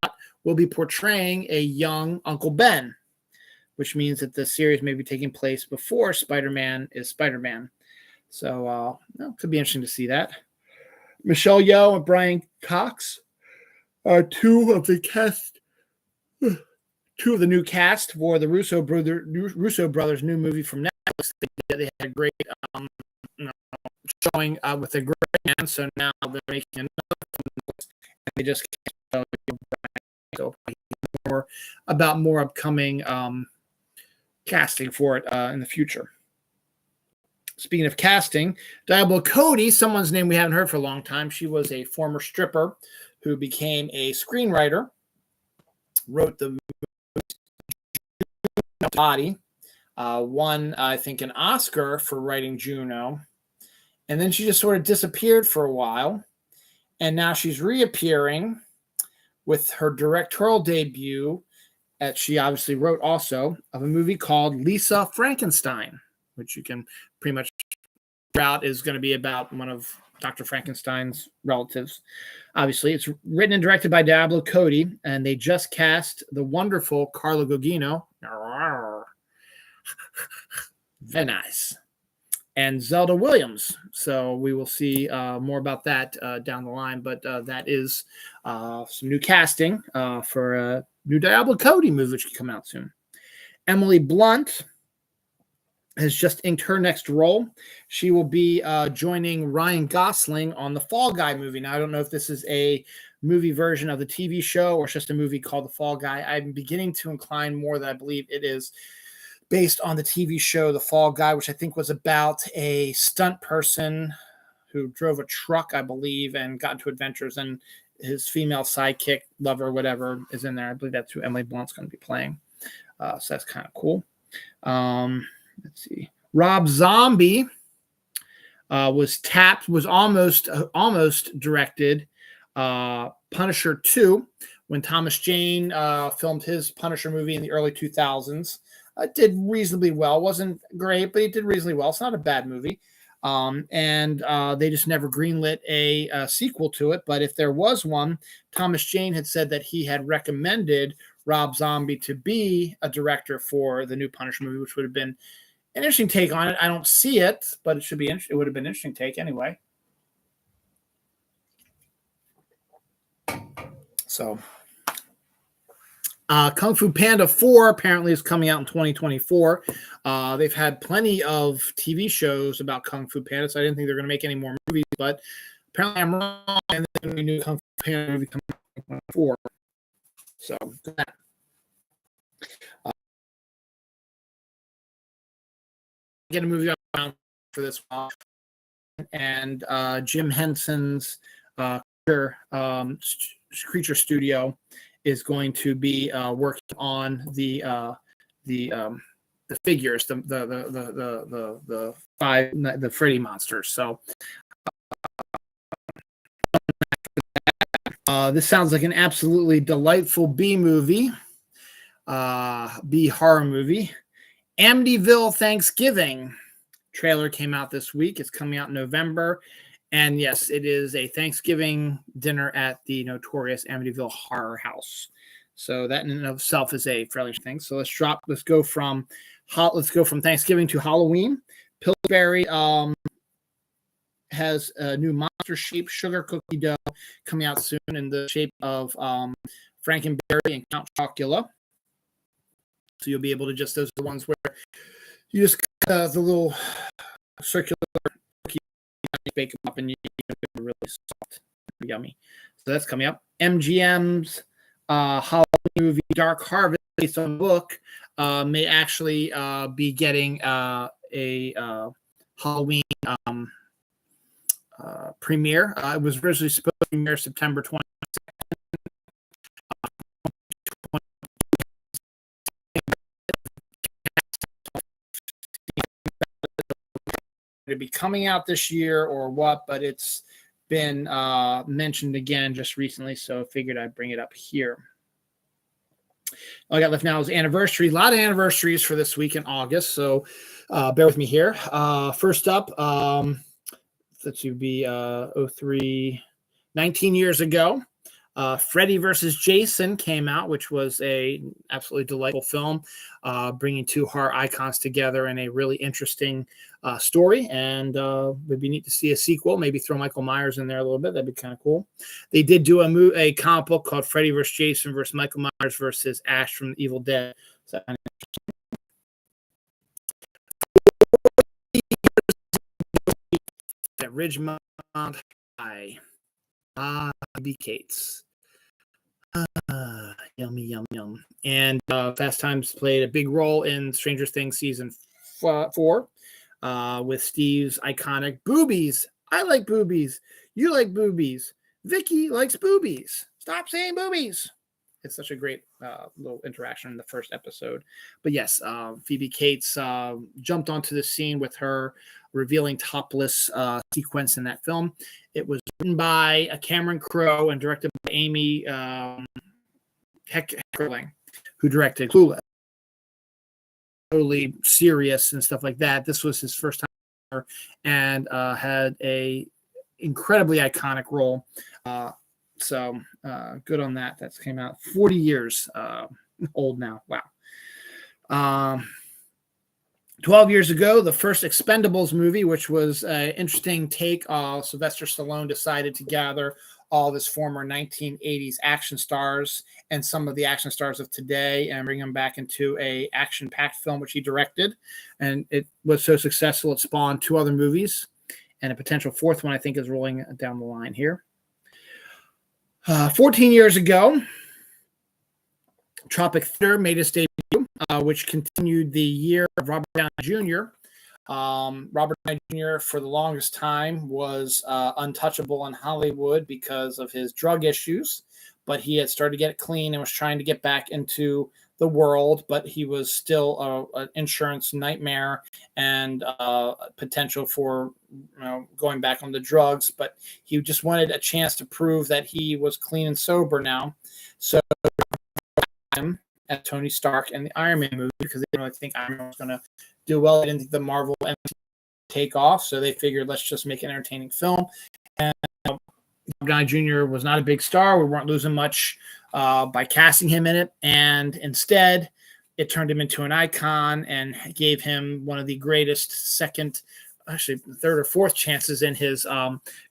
will be portraying a young Uncle Ben, which means that the series may be taking place before Spider-Man is Spider-Man. So it could be interesting to see that. Michelle Yeoh and Brian Cox are two of the new cast for the Russo brothers' new movie from Netflix. They had a great showing with the great man, so now they're making another film, and they just can't tell more about more upcoming casting for it in the future. Speaking of casting, Diablo Cody, someone's name we haven't heard for a long time. She was a former stripper who became a screenwriter, wrote the Body, won, I think, an Oscar for writing Juno, and then she just sort of disappeared for a while, and now she's reappearing with her directorial debut that she obviously wrote also, of a movie called Lisa Frankenstein, which you can pretty much route is going to be about one of Dr. Frankenstein's relatives. Obviously, it's written and directed by Diablo Cody, and they just cast the wonderful Carla Gugino. Very nice. And Zelda Williams. So we will see more about that down the line. But that is some new casting for a new Diablo Cody movie, which could come out soon. Emily Blunt has just inked her next role. She will be joining Ryan Gosling on the Fall Guy movie. Now, I don't know if this is a movie version of the TV show or it's just a movie called The Fall Guy. I'm beginning to incline more that I believe it is based on the TV show The Fall Guy, which I think was about a stunt person who drove a truck, I believe, and got into adventures, and his female sidekick, lover, whatever, is in there. I believe that's who Emily Blunt's going to be playing. So that's kind of cool. Let's see. Rob Zombie was almost directed Punisher 2 when Thomas Jane filmed his Punisher movie in the early 2000s. It did reasonably well. Wasn't great, but it did reasonably well. It's not a bad movie. And they just never greenlit a sequel to it. But if there was one, Thomas Jane had said that he had recommended Rob Zombie to be a director for the new Punisher movie, which would have been an interesting take on it. I don't see it, but it would have been an interesting take anyway. So, Kung Fu Panda 4 apparently is coming out in 2024. They've had plenty of TV shows about Kung Fu Panda, so I didn't think they were going to make any more movies, but apparently I'm wrong, and there's a new Kung Fu Panda movie coming out in 2024. So, that. Get a movie out for this one, and Jim Henson's Creature Studio is going to be working on the figures, the Freddy monsters. So this sounds like an absolutely delightful B horror movie. Amityville Thanksgiving trailer came out this week. It's coming out in November. And yes, it is a Thanksgiving dinner at the notorious Amityville Horror House. So that in and of itself is a fairly thing. So let's go from Thanksgiving to Halloween. Pillsbury has a new monster shaped sugar cookie dough coming out soon in the shape of Frankenberry and Count Chocula. So you'll be able to those are the ones where you just cut the little circular cookie, bake them up, and you get really soft, yummy. So that's coming up. MGM's Halloween movie Dark Harvest, based on a book, may actually be getting a Halloween premiere. It was originally supposed to premiere September 20th. To be coming out this year or what, but it's been mentioned again just recently, so I figured I'd bring it up here. All I got left now is anniversary. A lot of anniversaries for this week in August, so bear with me here. First up, that should be 19 years ago. Freddy versus Jason came out, which was a absolutely delightful film, bringing two horror icons together in a really interesting story. And it would be neat to see a sequel. Maybe throw Michael Myers in there a little bit. That'd be kind of cool. They did do a comic book called Freddy versus Jason versus Michael Myers versus Ash from Evil Dead. So, at Ridgemont High. B. Cates. Yummy, yum, yum. And Fast Times played a big role in Stranger Things season 4 with Steve's iconic boobies. I like boobies. You like boobies. Vicky likes boobies. Stop saying boobies. It's such a great little interaction in the first episode. But yes, Phoebe Cates jumped onto the scene with her revealing topless sequence in that film. It was written by Cameron Crowe and directed by Amy Heckerling, who directed Clueless. Totally serious and stuff like that. This was his first time and had a incredibly iconic role. So good on that. That came out 40 years old now. Wow. 12 years ago, the first Expendables movie, which was an interesting take. Sylvester Stallone decided to gather all of his former 1980s action stars and some of the action stars of today and bring them back into a action-packed film, which he directed. And it was so successful, it spawned 2 other movies. And a potential 4th one, I think, is rolling down the line here. 14 years ago, Tropic Thunder made its debut, which continued the year of Robert Downey Jr. Robert Downey Jr. for the longest time was untouchable in Hollywood because of his drug issues, but he had started to get clean and was trying to get back into the world, but he was still an insurance nightmare and potential for going back on the drugs, but he just wanted a chance to prove that he was clean and sober now. So him at Tony Stark and the Iron Man movie because they didn't really think Iron Man was going to do well. They didn't think the Marvel take off, so they figured let's just make an entertaining film. And Downey Jr. was not a big star. We weren't losing much by casting him in it, and instead it turned him into an icon and gave him one of the greatest second, actually 3rd or 4th chances in his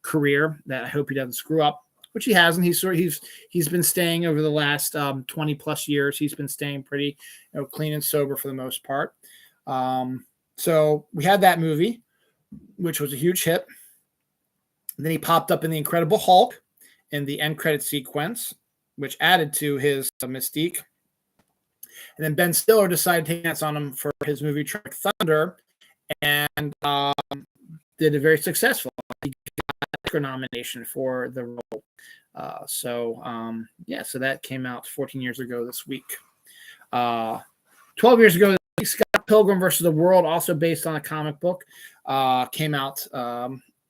career that I hope he doesn't screw up, which he hasn't. He's been staying over the last 20 plus years. He's been staying pretty clean and sober for the most part. So we had that movie, which was a huge hit. And then he popped up in The Incredible Hulk in the end credit sequence, which added to his mystique. And then Ben Stiller decided to take a chance on him for his movie Tropic Thunder, and did it very successful. He got an Oscar nomination for the role. So that came out 14 years ago this week. 12 years ago, Scott Pilgrim versus the World, also based on a comic book, came out.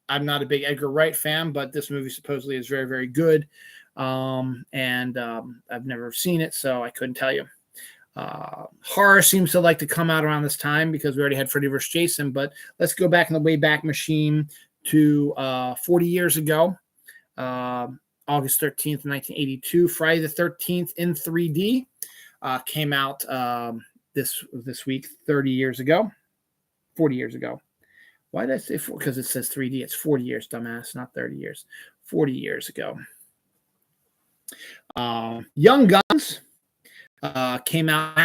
I'm not a big Edgar Wright fan, but this movie supposedly is very, very good. And I've never seen it, so I couldn't tell you. Horror seems to like to come out around this time because we already had Freddy vs. Jason, but let's go back in the Wayback Machine to 40 years ago, August 13th, 1982. Friday the 13th in 3D came out this week, 40 years ago. Why did I say 4? Because it says 3D. It's 40 years, dumbass, not 30 years. 40 years ago. Young Guns came out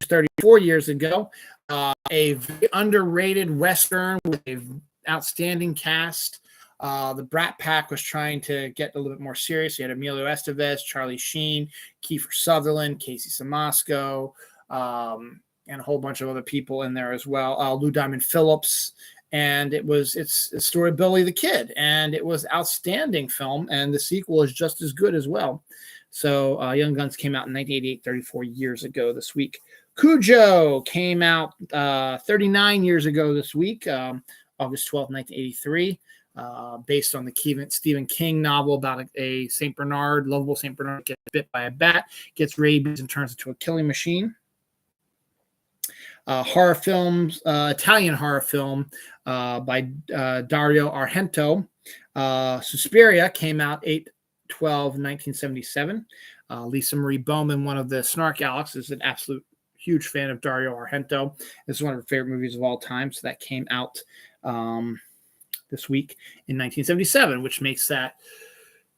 34 years ago. A very underrated Western with an outstanding cast. The Brat Pack was trying to get a little bit more serious. You had Emilio Estevez, Charlie Sheen, Kiefer Sutherland, Casey Siemaszko, and a whole bunch of other people in there as well. Lou Diamond Phillips. And it's a story of Billy the Kid, and it was outstanding film, and the sequel is just as good as well. So Young Guns came out in 1988, 34 years ago this week. Cujo came out 39 years ago this week, August 12th, 1983, based on the Stephen King novel about a St. Bernard, lovable St. Bernard, gets bit by a bat, gets rabies, and turns into a killing machine. Horror films, Italian horror film by Dario Argento. Suspiria came out 8/12/1977. Lisa Marie Bowman, one of the Snark Alex, is an absolute huge fan of Dario Argento. This is one of her favorite movies of all time. So that came out this week in 1977, which makes that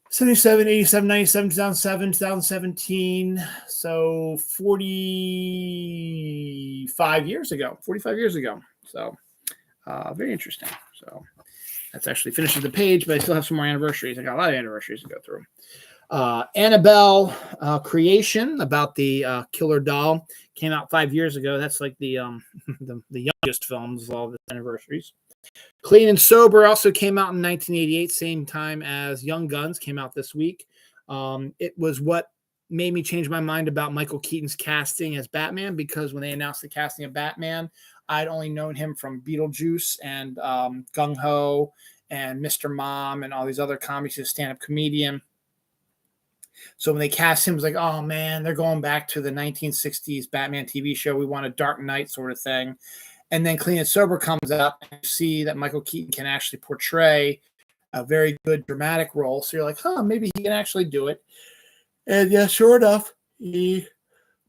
77, 87, 97, 2007, 2017. So 45 years ago. So very interesting. So that's actually finishes the page, but I still have some more anniversaries. I got a lot of anniversaries to go through. Annabelle Creation, about the killer doll, came out 5 years ago. That's like the youngest films of all the anniversaries. Clean and Sober also came out in 1988, same time as Young Guns came out this week. It was what made me change my mind about Michael Keaton's casting as Batman, because when they announced the casting of Batman, I'd only known him from Beetlejuice and Gung Ho and Mr. Mom and all these other comics. He's a stand-up comedian. So when they cast him, it was like, oh man, they're going back to the 1960s Batman TV show. We want a Dark Knight sort of thing. And then Clean and Sober comes out, and you see that Michael Keaton can actually portray a very good dramatic role. So you're like, huh, maybe he can actually do it. And yeah, sure enough, he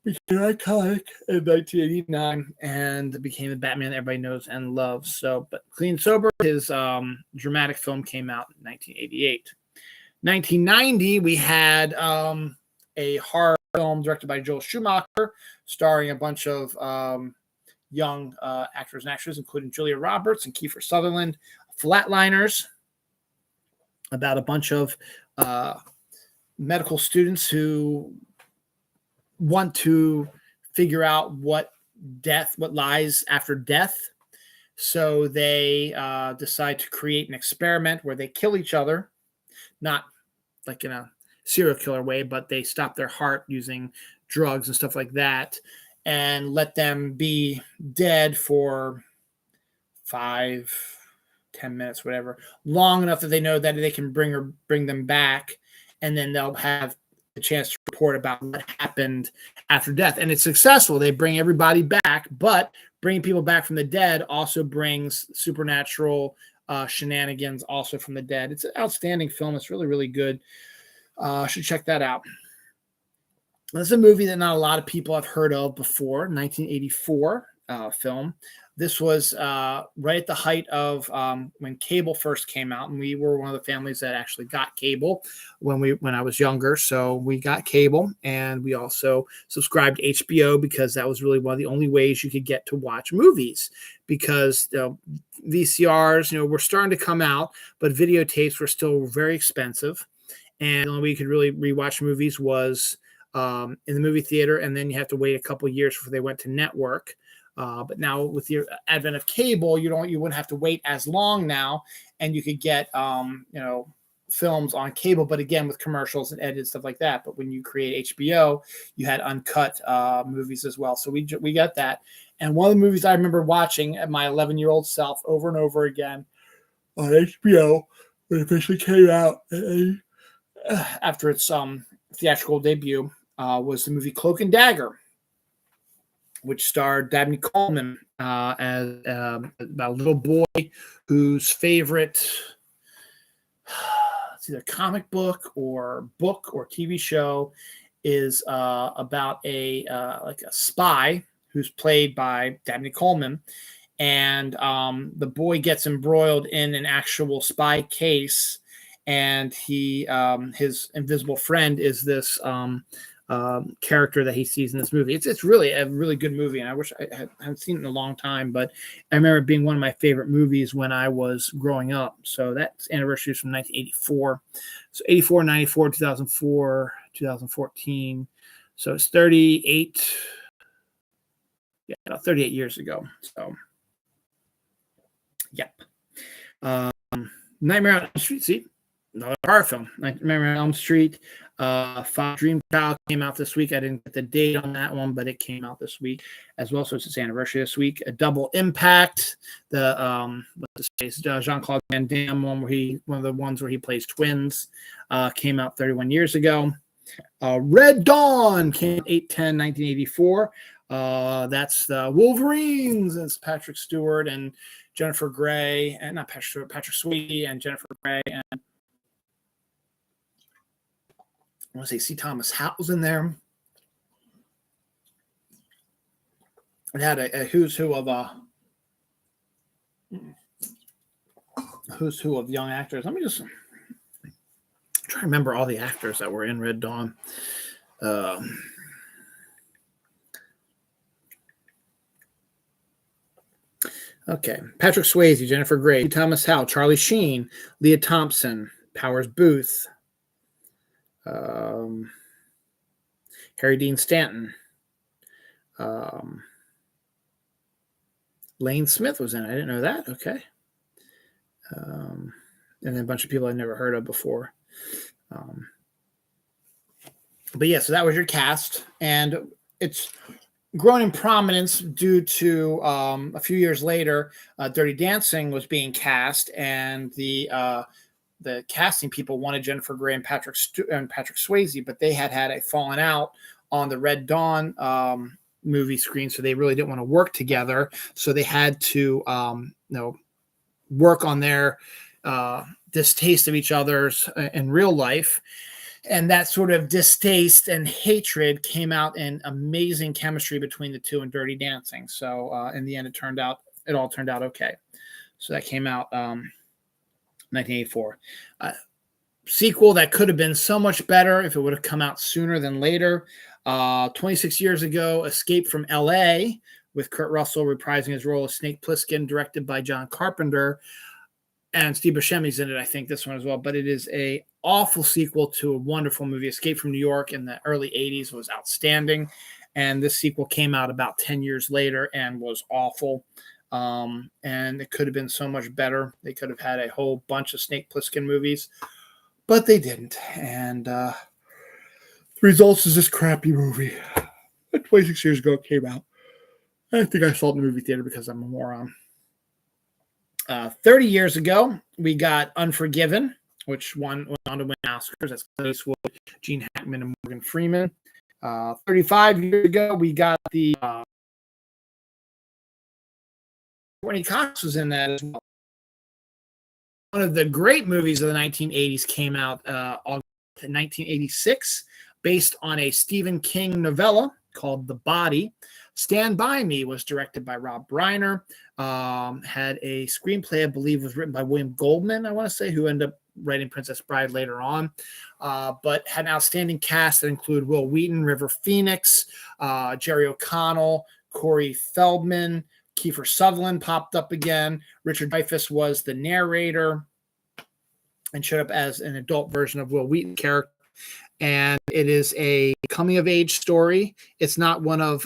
became iconic in 1989 and became the Batman everybody knows and loves. So, but Clean and Sober, his dramatic film came out in 1988. 1990, we had a horror film directed by Joel Schumacher, starring a bunch of young actors and actresses, including Julia Roberts and Kiefer Sutherland, Flatliners, about a bunch of medical students who want to figure out what lies after death. So they decide to create an experiment where they kill each other, not like in a serial killer way, but they stop their heart using drugs and stuff like that, and let them be dead for 5-10 minutes, whatever, long enough that they know that they can bring them back, and then they'll have a chance to report about what happened after death. And it's successful. They bring everybody back, but bringing people back from the dead also brings supernatural shenanigans also from the dead. It's an outstanding film. It's really, really good. Should check that out. This is a movie that not a lot of people have heard of before. 1984 film. This was right at the height of when cable first came out, and we were one of the families that actually got cable when I was younger. So we got cable, and we also subscribed to HBO because that was really one of the only ways you could get to watch movies. Because VCRs, were starting to come out, but videotapes were still very expensive, and the only way you could really rewatch movies was in the movie theater, and then you have to wait a couple years before they went to network. But now with the advent of cable, you wouldn't have to wait as long now, and you could get films on cable, but again with commercials and edits, stuff like that. But when you create HBO, you had uncut movies as well. So we got that. And one of the movies I remember watching at my 11-year-old self over and over again on HBO when it officially came out after its theatrical debut was the movie Cloak and Dagger, which starred Dabney Coleman as about a little boy whose favorite it's either comic book or TV show is about a spy who's played by Dabney Coleman, and the boy gets embroiled in an actual spy case, and his invisible friend is this character that he sees in this movie. It's really a really good movie, and I wish I hadn't seen it in a long time, but I remember it being one of my favorite movies when I was growing up. So that's anniversaries from 1984. So 84, 94, 2004, 2014. So it's 38. Yeah, about 38 years ago. So, yep. Nightmare on Elm Street. See, another horror film. Nightmare on Elm Street. Dream Child came out this week. I didn't get the date on that one, but it came out this week as well. So it's its anniversary this week. A Double Impact. The Jean-Claude Van Damme one, one of the ones where he plays twins, came out 31 years ago. Red Dawn came out 8/10/1984. That's the Wolverines. It's Patrick Stewart and Jennifer Grey, and not Patrick Stewart, Patrick Swayze and Jennifer Grey, and I want to say C. Thomas Howell's in there. It had a who's who of young actors. Let me just try to remember all the actors that were in Red Dawn. Okay. Patrick Swayze, Jennifer Grey, Thomas Howell, Charlie Sheen, Leah Thompson, Powers Booth, Harry Dean Stanton, Lane Smith was in it. I didn't know that. Okay. And then a bunch of people I'd never heard of before. But yeah, so that was your cast, and it's grown in prominence due to a few years later, Dirty Dancing was being cast, and the casting people wanted Jennifer Grey and Patrick Swayze, but they had a falling out on the Red Dawn movie screen, so they really didn't want to work together. So they had to, work on their distaste of each other's in real life. And that sort of distaste and hatred came out in amazing chemistry between the two in Dirty Dancing. So in the end, it all turned out okay. So that came out 1984. Sequel that could have been so much better if it would have come out sooner than later. 26 years ago, Escape from L.A., with Kurt Russell reprising his role as Snake Plissken, directed by John Carpenter. And Steve Buscemi's in it, I think, this one as well. But it is a awful sequel to a wonderful movie. Escape from New York in the early 80s was outstanding. And this sequel came out about 10 years later and was awful. And it could have been so much better. They could have had a whole bunch of Snake Plissken movies, but they didn't. And the results is this crappy movie. 26 years ago it came out. I think I saw it in the movie theater because I'm a moron. 30 years ago, we got Unforgiven, which went on to win Oscars. That's Clint Eastwood, Gene Hackman, and Morgan Freeman. 35 years ago, we got the Courtney Cox was in that as well. One of the great movies of the 1980s came out in 1986, based on a Stephen King novella called The Body. Stand By Me was directed by Rob Reiner. Had a screenplay, I believe, was written by William Goldman, I want to say, who ended up writing Princess Bride later on. But had an outstanding cast that included Will Wheaton, River Phoenix, Jerry O'Connell, Corey Feldman, Kiefer Sutherland popped up again. Richard Dreyfuss was the narrator and showed up as an adult version of Will Wheaton character. And it is a coming-of-age story. It's not one of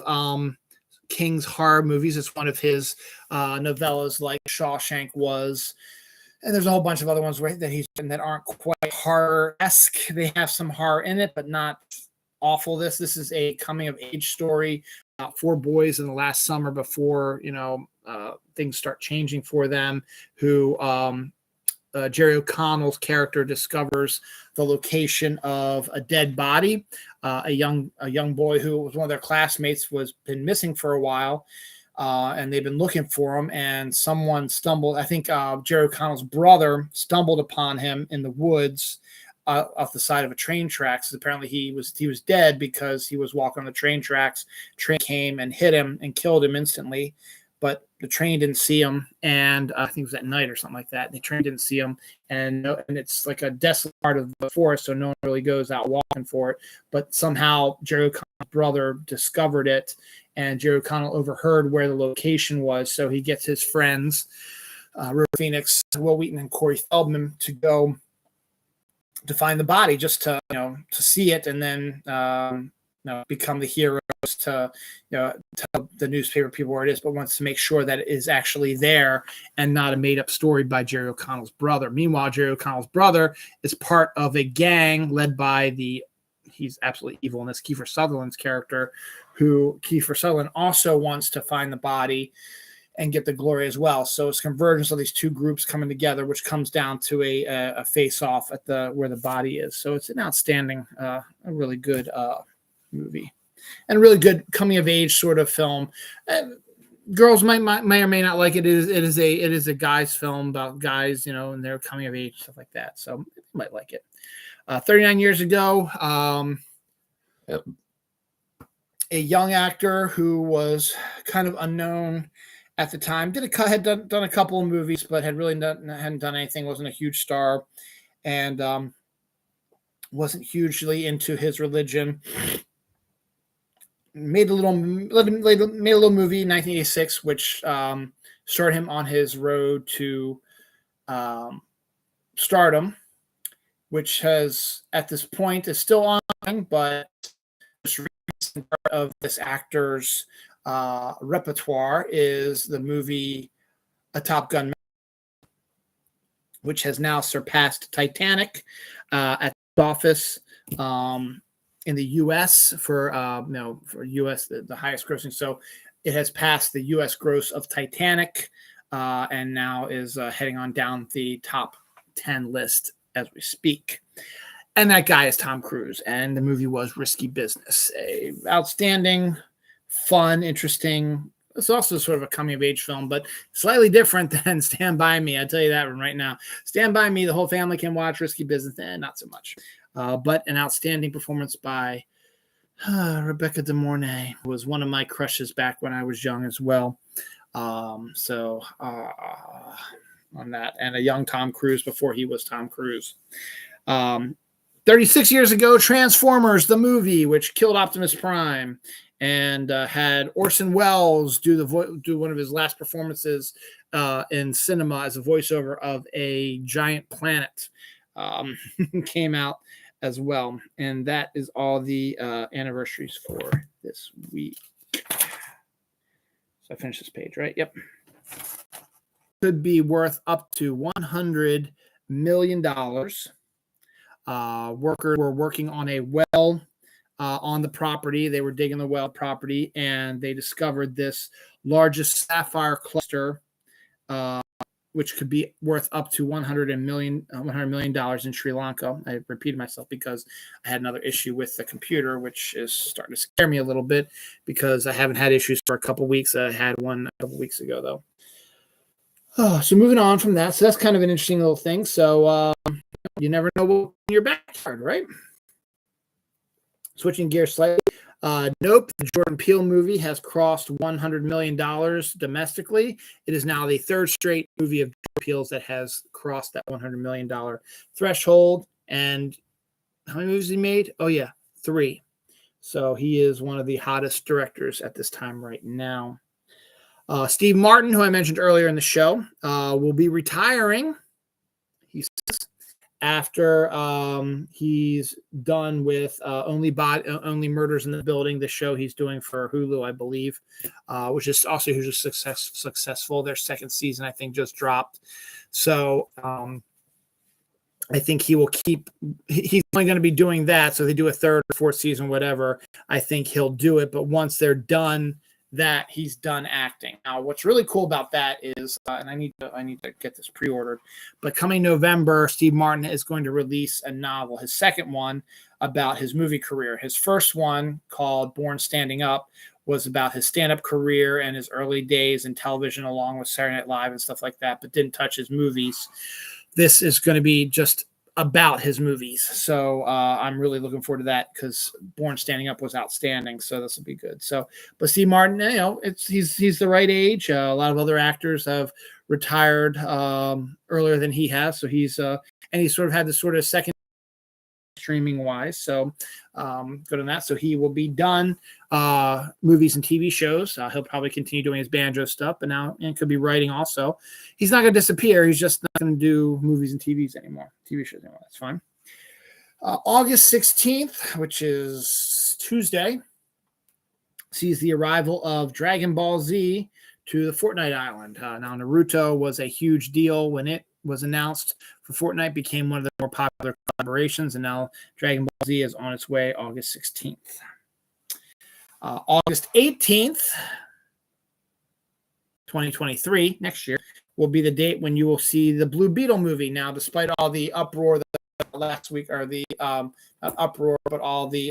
King's horror movies. It's one of his novellas, like Shawshank was. And there's a whole bunch of other ones that he's written that aren't quite horror-esque. They have some horror in it, but not awful. This is a coming-of-age story about four boys in the last summer before things start changing for them, who Jerry O'Connell's character discovers the location of a dead body. A young boy who was one of their classmates was been missing for a while, and they've been looking for him. And someone stumbled. I think Jerry O'Connell's brother stumbled upon him in the woods off the side of a train tracks. Apparently, he was dead because he was walking on the train tracks. Train came and hit him and killed him instantly. But the train didn't see him, and I think it was at night or something like that. The train didn't see him, and it's like a desolate part of the forest, so no one really goes out walking for it. But somehow Jerry O'Connell's brother discovered it, and Jerry O'Connell overheard where the location was, so he gets his friends, River Phoenix, Will Wheaton, and Corey Feldman, to go to find the body, just to see it, and then become the heroes to tell the newspaper people where it is, but wants to make sure that it is actually there and not a made-up story by Jerry O'Connell's brother. Meanwhile, Jerry O'Connell's brother is part of a gang led by he's absolutely evil in this, Kiefer Sutherland's character, who Kiefer Sutherland also wants to find the body and get the glory as well. So it's convergence of these two groups coming together, which comes down to a face-off at where the body is. So it's an outstanding, a really good movie, and a really good coming of age sort of film. Girls may or may not like it. It is a guy's film about guys, and their coming of age, stuff like that. So you might like it. 39 years ago, a young actor who was kind of unknown at the time had done a couple of movies, but hadn't done anything. Wasn't a huge star, and wasn't hugely into his religion. Made a little movie in 1986, which started him on his road to stardom, which has at this point is still ongoing, but just recent part of this actor's repertoire is the movie A Top Gun, which has now surpassed Titanic at the office. In the U.S. for U.S. the highest grossing, so it has passed the U.S. gross of Titanic, and now is heading on down the top 10 list as we speak. And that guy is Tom Cruise, and the movie was Risky Business, a outstanding fun, interesting. It's also sort of a coming of age film, but slightly different than Stand By Me. I'll tell you that one right now. Stand By Me, the whole family can watch. Risky Business, not so much. But an outstanding performance by Rebecca De Mornay, who was one of my crushes back when I was young as well. On that, and a young Tom Cruise before he was Tom Cruise. 36 years ago, Transformers, the movie, which killed Optimus Prime, and had Orson Welles do one of his last performances in cinema as a voiceover of a giant planet. Came out as well, and that is all the anniversaries for this week. So I finished this page, right? Yep. Could be worth up to $100 million. Workers were working on a well on the property. They were digging the well property, and they discovered this largest sapphire cluster, which could be worth up to $100 million in Sri Lanka. I repeated myself because I had another issue with the computer, which is starting to scare me a little bit because I haven't had issues for a couple weeks. I had one a couple weeks ago, though. So moving on from that. So that's kind of an interesting little thing. So you never know what's in your backyard, right? Switching gears slightly. Nope, the Jordan Peele movie has crossed $100 million domestically. It is now the third straight movie of Jordan Peele's that has crossed that $100 million threshold. And how many movies he made? Oh, yeah, 3. So he is one of the hottest directors at this time right now. Steve Martin, who I mentioned earlier in the show, will be retiring, he says, after he's done with Only Murders in the Building, the show he's doing for Hulu, I believe, which is also hugely successful. Their second season, I think, just dropped. So I think he will he's only going to be doing that. So if they do a third or fourth season, whatever, I think he'll do it. But once they're done that, he's done acting. Now, what's really cool about that is, and I need to get this pre-ordered, but coming November, Steve Martin is going to release a novel, his second one, about his movie career. His first one, called Born Standing Up, was about his stand-up career and his early days in television, along with Saturday Night Live and stuff like that, but didn't touch his movies. This is going to be just about his movies. So I'm really looking forward to that because Born Standing Up was outstanding. So this will be good. So, but Steve Martin, he's the right age. A lot of other actors have retired earlier than he has. So he's sort of had this sort of second streaming wise. So good on that. So he will be done movies and TV shows. He'll probably continue doing his banjo stuff, but now and could be writing also. He's not going to disappear. He's just not going to do movies and TV shows anymore. That's fine. August 16th, which is Tuesday, sees the arrival of Dragon Ball Z to the Fortnite island. Now, Naruto was a huge deal when it was announced for Fortnite, became one of the more popular collaborations, and now Dragon Ball Z is on its way August 16th. August 18th, 2023, next year, will be the date when you will see the Blue Beetle movie. Now, despite all the uproar last week, or the not uproar, but all the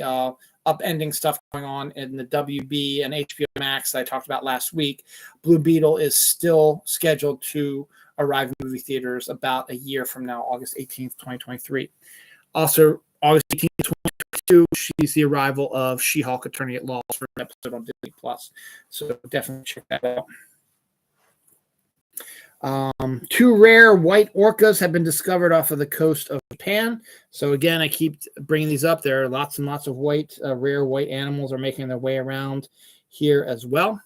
upending stuff going on in the WB and HBO Max that I talked about last week, Blue Beetle is still scheduled to arrive in movie theaters about a year from now, August 18th, 2023. Also, August 18th, 2022, sees the arrival of She-Hulk Attorney at Law for an episode on Disney+. So definitely check that out. 2 rare white orcas have been discovered off of the coast of Japan. So again, I keep bringing these up. There are lots and lots of rare white animals are making their way around here as well.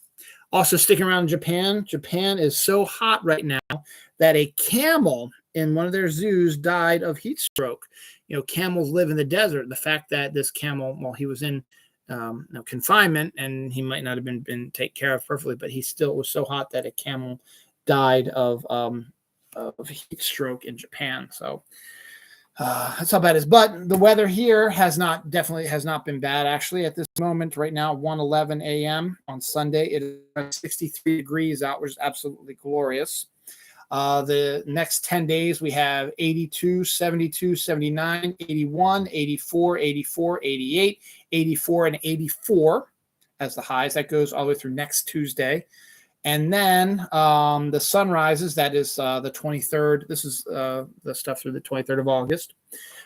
Also sticking around in Japan. Japan is so hot right now that a camel in one of their zoos died of heat stroke. Camels live in the desert. The fact that this camel, well, he was in confinement and he might not have been taken care of perfectly, but he still was so hot that a camel died of heat stroke in Japan. So that's how bad it is. But the weather here definitely has not been bad. Actually, at this moment right now, 1:11 a.m. on Sunday, it is 63 degrees out, which is absolutely glorious. The next 10 days, we have 82, 72, 79, 81, 84, 84, 88, 84, and 84. as the highs. That goes all the way through next Tuesday. And then the sun rises. That is the 23rd. This is the stuff through the 23rd of August.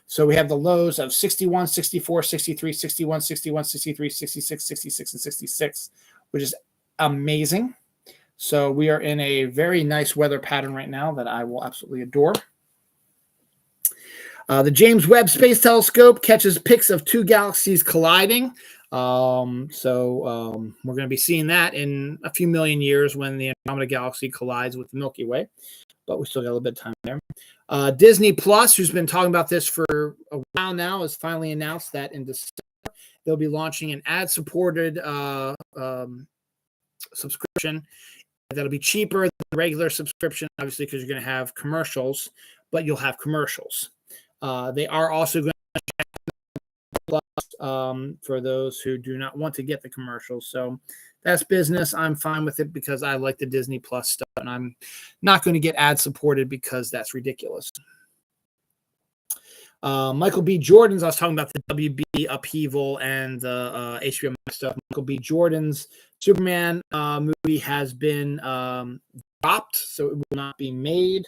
So we have the lows of 61, 64, 63, 61, 61, 63, 66, 66, and 66, which is amazing. So we are in a very nice weather pattern right now that I will absolutely adore. The James Webb Space Telescope catches pics of two galaxies colliding. We're going to be seeing that in a few million years when the Andromeda Galaxy collides with the Milky Way. But we still got a little bit of time there. Disney Plus, who's been talking about this for a while now, has finally announced that in December they'll be launching an ad-supported subscription that'll be cheaper than the regular subscription, obviously, because you're going to have commercials, but you'll have commercials. They are also going to check Plus for those who do not want to get the commercials. So that's business. I'm fine with it because I like the Disney Plus stuff, and I'm not going to get ad-supported because that's ridiculous. Michael B. Jordan's, I was talking about the WB upheaval and the HBO Max stuff. Michael B. Jordan's Superman movie has been dropped, so it will not be made.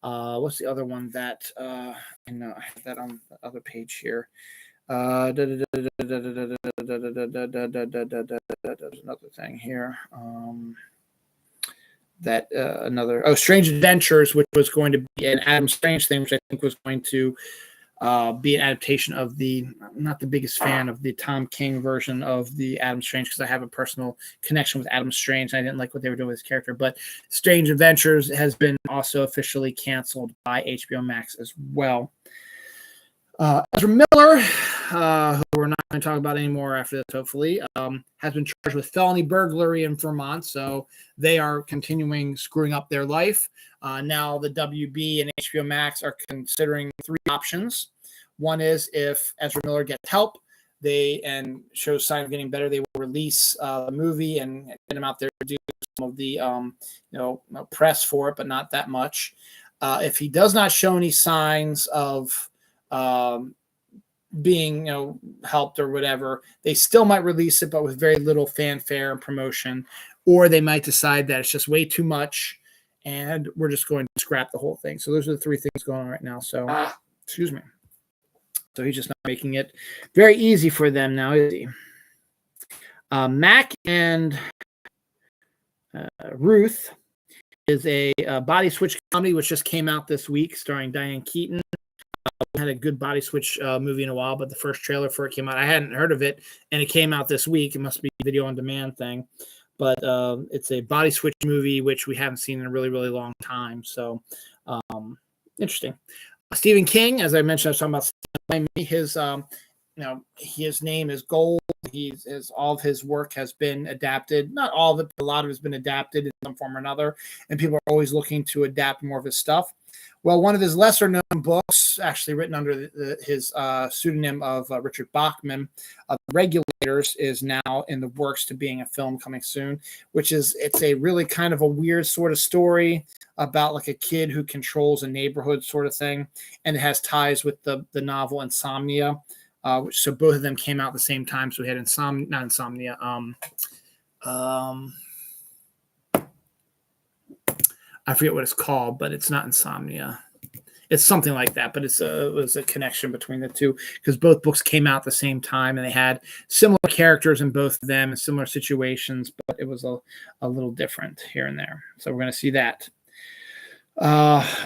What's the other one that I know? I have that on the other page here. There's another thing here. Strange Adventures, which was going to be an Adam Strange thing, which I think was going to be an adaptation of I'm not the biggest fan of the Tom King version of the Adam Strange because I have a personal connection with Adam Strange. I didn't like what they were doing with his character, but Strange Adventures has been also officially canceled by HBO Max as well. Ezra Miller, who we're not going to talk about anymore after this, hopefully, has been charged with felony burglary in Vermont. So they are continuing screwing up their life. Now the WB and HBO Max are considering three options. One is if Ezra Miller gets help, and shows sign of getting better, they will release the movie and get him out there to do some of the press for it, but not that much. If he does not show any signs of being helped or whatever, they still might release it, but with very little fanfare and promotion, or they might decide that it's just way too much and we're just going to scrap the whole thing. So those are the three things going on right now. So excuse me. So he's just not making it very easy for them now, is he? Mac and Ruth is a body switch comedy which just came out this week starring Diane Keaton. Had a good body switch movie in a while, but the first trailer for it came out. I hadn't heard of it, and it came out this week. It must be a video on demand thing, but it's a body switch movie which we haven't seen in a really, really long time. So interesting. Stephen King, as I mentioned, I was talking about his his name is gold. All of his work has been adapted. Not all of it, but a lot of it has been adapted in some form or another, and people are always looking to adapt more of his stuff. Well, one of his lesser-known books, actually written under his pseudonym of Richard Bachman, The Regulators, is now in the works to being a film coming soon, it's a really kind of a weird sort of story about like a kid who controls a neighborhood sort of thing, and it has ties with the novel Insomnia, so both of them came out at the same time. So we had I forget what it's called, but it's not Insomnia. It's something like that, but it was a connection between the two because both books came out at the same time and they had similar characters in both of them and similar situations, but it was a little different here and there. So we're going to see that.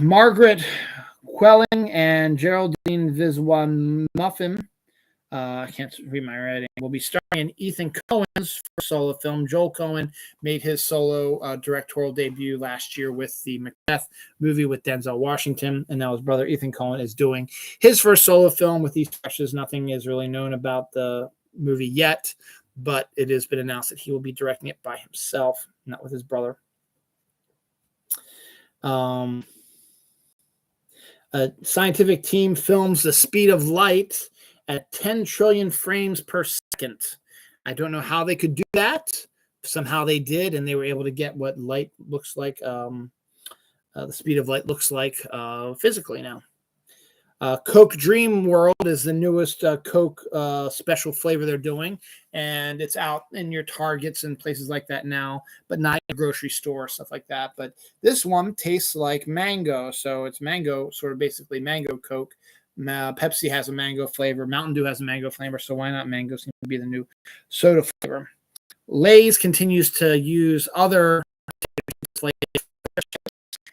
Margaret Quelling and Geraldine Viswan-Muffin, I can't read my writing, will be starring in Ethan Cohen's first solo film. Joel Cohen made his solo directorial debut last year with the Macbeth movie with Denzel Washington, and now his brother Ethan Cohen is doing his first solo film with these stretches. Nothing is really known about the movie yet, but it has been announced that he will be directing it by himself, not with his brother. A scientific team films the speed of light at 10 trillion frames per second. I don't know how they could do that. Somehow they did, and they were able to get what light looks like, the speed of light looks like physically now. Coke Dream World is the newest Coke special flavor they're doing, and it's out in your Targets and places like that now, but not your grocery store, stuff like that. But this one tastes like mango, so it's mango, sort of basically mango Coke. Pepsi has a mango flavor. Mountain Dew has a mango flavor, so why not mango seems to be the new soda flavor. Lay's continues to use other flavors.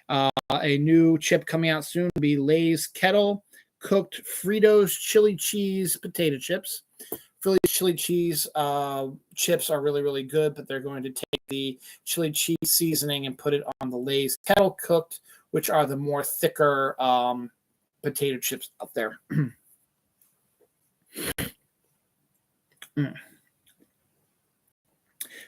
A new chip coming out soon will be Lay's Kettle Cooked Fritos Chili Cheese Potato Chips. Philly chili cheese chips are really, really good, but they're going to take the chili cheese seasoning and put it on the Lay's Kettle Cooked, which are the more thicker potato chips out there. The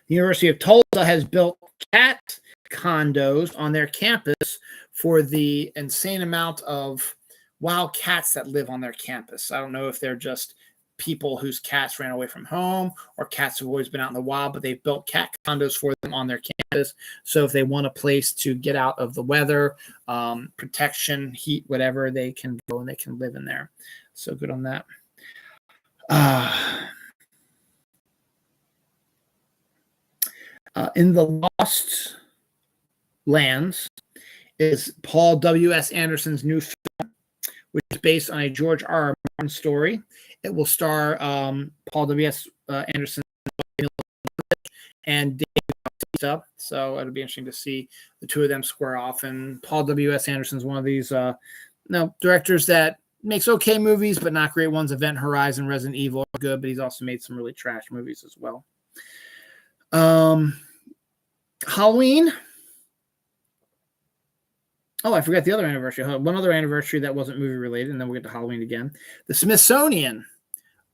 University of Tulsa has built cat condos on their campus for the insane amount of wild cats that live on their campus. I don't know if they're just people whose cats ran away from home or cats who've always been out in the wild, but they've built cat condos for them on their campus. So if they want a place to get out of the weather, protection, heat, whatever, they can go and they can live in there. So good on that. In the Lost Lands is Paul W.S. Anderson's new film, which is based on a George R. R. Martin story. It will star Paul W.S. Anderson and Dave Bautista. So it'll be interesting to see the two of them square off. And Paul W.S. Anderson is one of these directors that makes okay movies, but not great ones. Event Horizon, Resident Evil are good, but he's also made some really trash movies as well. Halloween. Oh, I forgot the other anniversary. One other anniversary that wasn't movie related, and then we'll get to Halloween again. The Smithsonian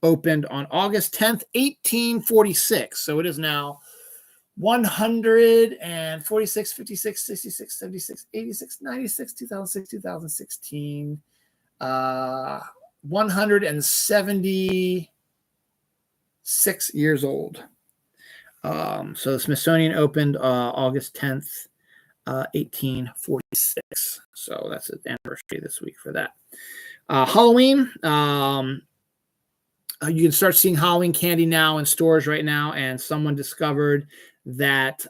opened on August 10th, 1846. So it is now 146, 56, 66, 76, 86, 96, 2006, 2016. 176 years old. So the Smithsonian opened August 10th, 1846. So that's the anniversary this week for that. Halloween. You can start seeing Halloween candy now in stores right now, and someone discovered that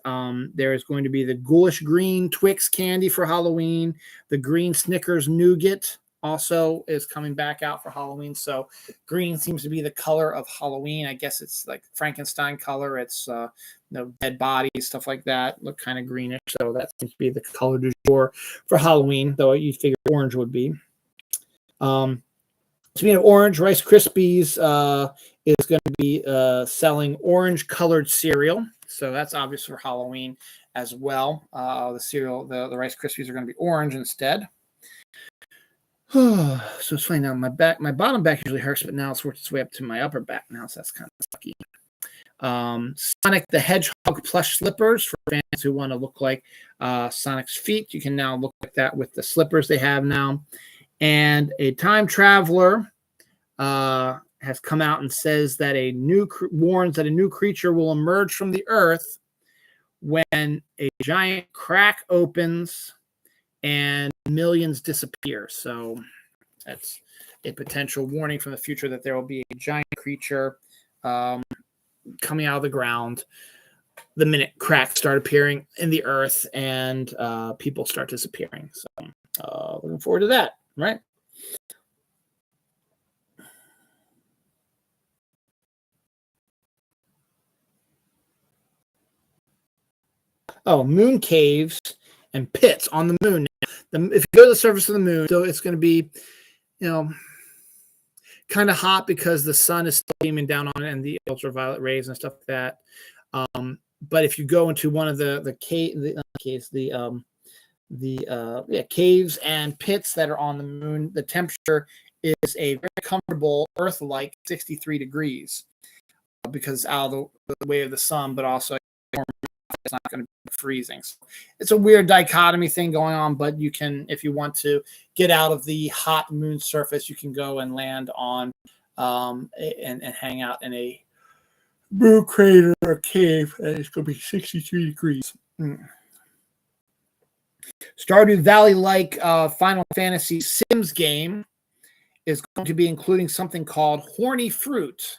there is going to be the ghoulish green Twix candy for Halloween. The green Snickers nougat also is coming back out for Halloween. So green seems to be the color of Halloween. I guess it's like Frankenstein color. It's dead bodies, stuff like that, look kind of greenish. So that seems to be the color du jour for Halloween, though you'd figure orange would be. Speaking of orange, Rice Krispies is going to be selling orange colored cereal. So that's obvious for Halloween as well. The cereal, the Rice Krispies are going to be orange instead. So it's funny now. My bottom back usually hurts, but now it's worked its way up to my upper back now, so that's kind of sucky. Sonic the Hedgehog plush slippers for fans who want to look like Sonic's feet. You can now look like that with the slippers they have now. And a time traveler has come out and says that warns that a new creature will emerge from the earth when a giant crack opens and millions disappear. So that's a potential warning from the future that there will be a giant creature coming out of the ground the minute cracks start appearing in the earth and people start disappearing. So looking forward to that, right? Oh, moon caves and pits on the moon. If you go to the surface of the moon, so it's going to be, kind of hot because the sun is beaming down on it and the ultraviolet rays and stuff like that. But if you go into one of the caves and pits that are on the moon, the temperature is a very comfortable Earth-like 63 degrees because it's out of the way of the sun, but also it's not going to be freezing. So it's a weird dichotomy thing going on, but you can, if you want to get out of the hot moon surface, you can go and land on and hang out in a moon crater or cave, and it's going to be 63 degrees. Stardew Valley-like Final Fantasy Sims game is going to be including something called horny fruit.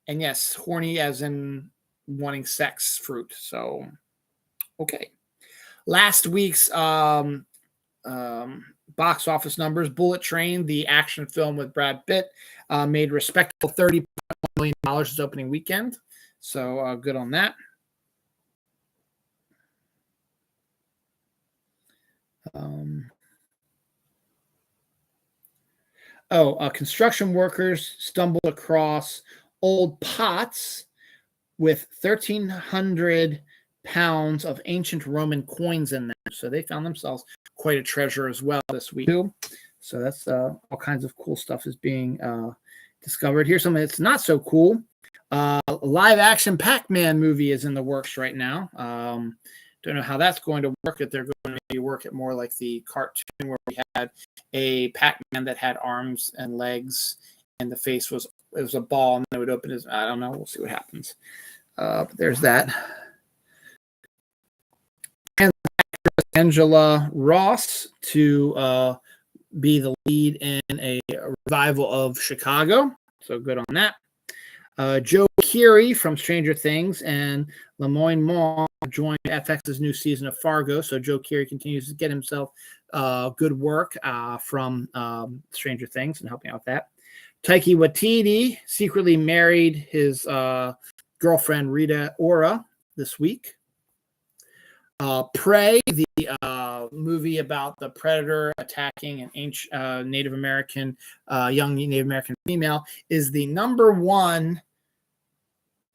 And yes, horny as in wanting sex fruit. So, okay. Last week's box office numbers: Bullet Train, the action film with Brad Pitt, made respectable $30 million its opening weekend. So good on that. Construction workers stumbled across old pots with 1,300 pounds of ancient Roman coins in them. So they found themselves quite a treasure as well this week too. So that's all kinds of cool stuff is being discovered. Here's something that's not so cool. A live action Pac-Man movie is in the works right now. Don't know how that's going to work. If they're going to maybe work it more like the cartoon where we had a Pac-Man that had arms and legs, and the face was a ball, and then it would open his. I don't know. We'll see what happens. But there's that. And Angela Ross to be the lead in a revival of Chicago. So good on that. Joe Keery from Stranger Things and Lemoyne Moore joined FX's new season of Fargo. So Joe Keery continues to get himself good work from Stranger Things and helping out with that. Taika Waititi secretly married his girlfriend Rita Ora this week. Prey, the movie about the predator attacking an ancient young Native American female, is the #1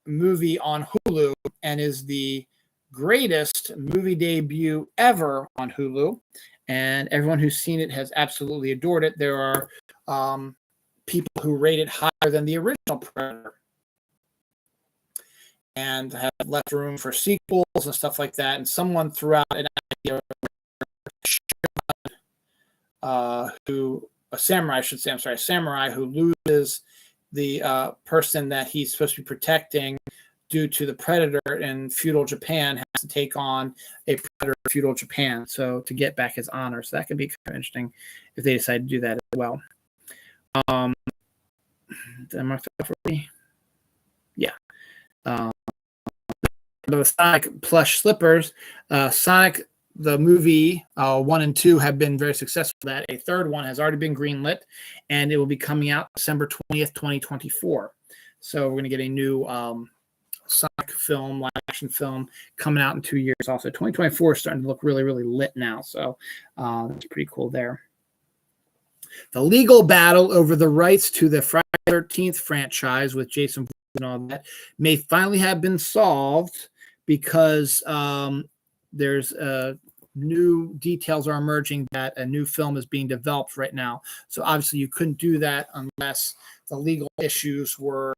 movie on Hulu and is the greatest movie debut ever on Hulu. And everyone who's seen it has absolutely adored it. There are people who rate it higher than the original Predator and have left room for sequels and stuff like that. And someone threw out an idea a samurai who loses the person that he's supposed to be protecting due to the predator in feudal Japan, has to take on a predator in feudal Japan, so to get back his honor. So that could be kind of interesting if they decide to do that as well. Yeah. The Sonic plush slippers. Sonic, the movie 1 and 2 have been very successful. That a third one has already been greenlit, and it will be coming out December 20th, 2024. So we're going to get a new Sonic film, live action film, coming out in 2 years. Also, 2024 is starting to look really, really lit now. So that's pretty cool there. The legal battle over the rights to the Friday the 13th franchise with Jason and all that may finally have been solved, because there's new details are emerging that a new film is being developed right now. So obviously you couldn't do that unless the legal issues were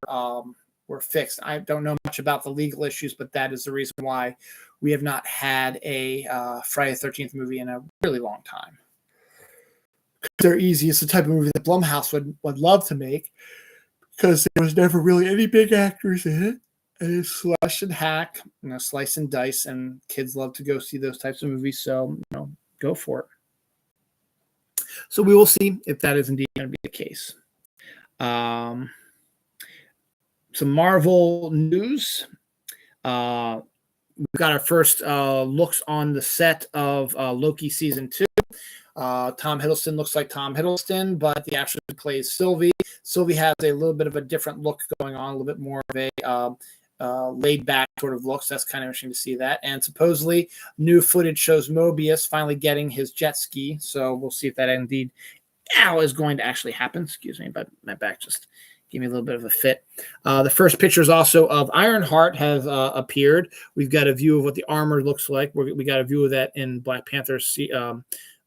fixed. I don't know much about the legal issues, but that is the reason why we have not had a Friday the 13th movie in a really long time. They're easy. It's the type of movie that Blumhouse would love to make, because there was never really any big actors in it. And it's slash and hack, slice and dice, and kids love to go see those types of movies. So, go for it. So we will see if that is indeed going to be the case. Some Marvel news. We've got our first looks on the set of Loki season 2. Tom Hiddleston looks like Tom Hiddleston, but the actress who plays Sylvie. Sylvie has a little bit of a different look going on, a little bit more of a laid-back sort of look. So that's kind of interesting to see that. And supposedly, new footage shows Mobius finally getting his jet ski. So we'll see if that indeed is going to actually happen. Excuse me, but my back just gave me a little bit of a fit. The first pictures also of Ironheart have appeared. We've got a view of what the armor looks like. We got a view of that in Black Panther's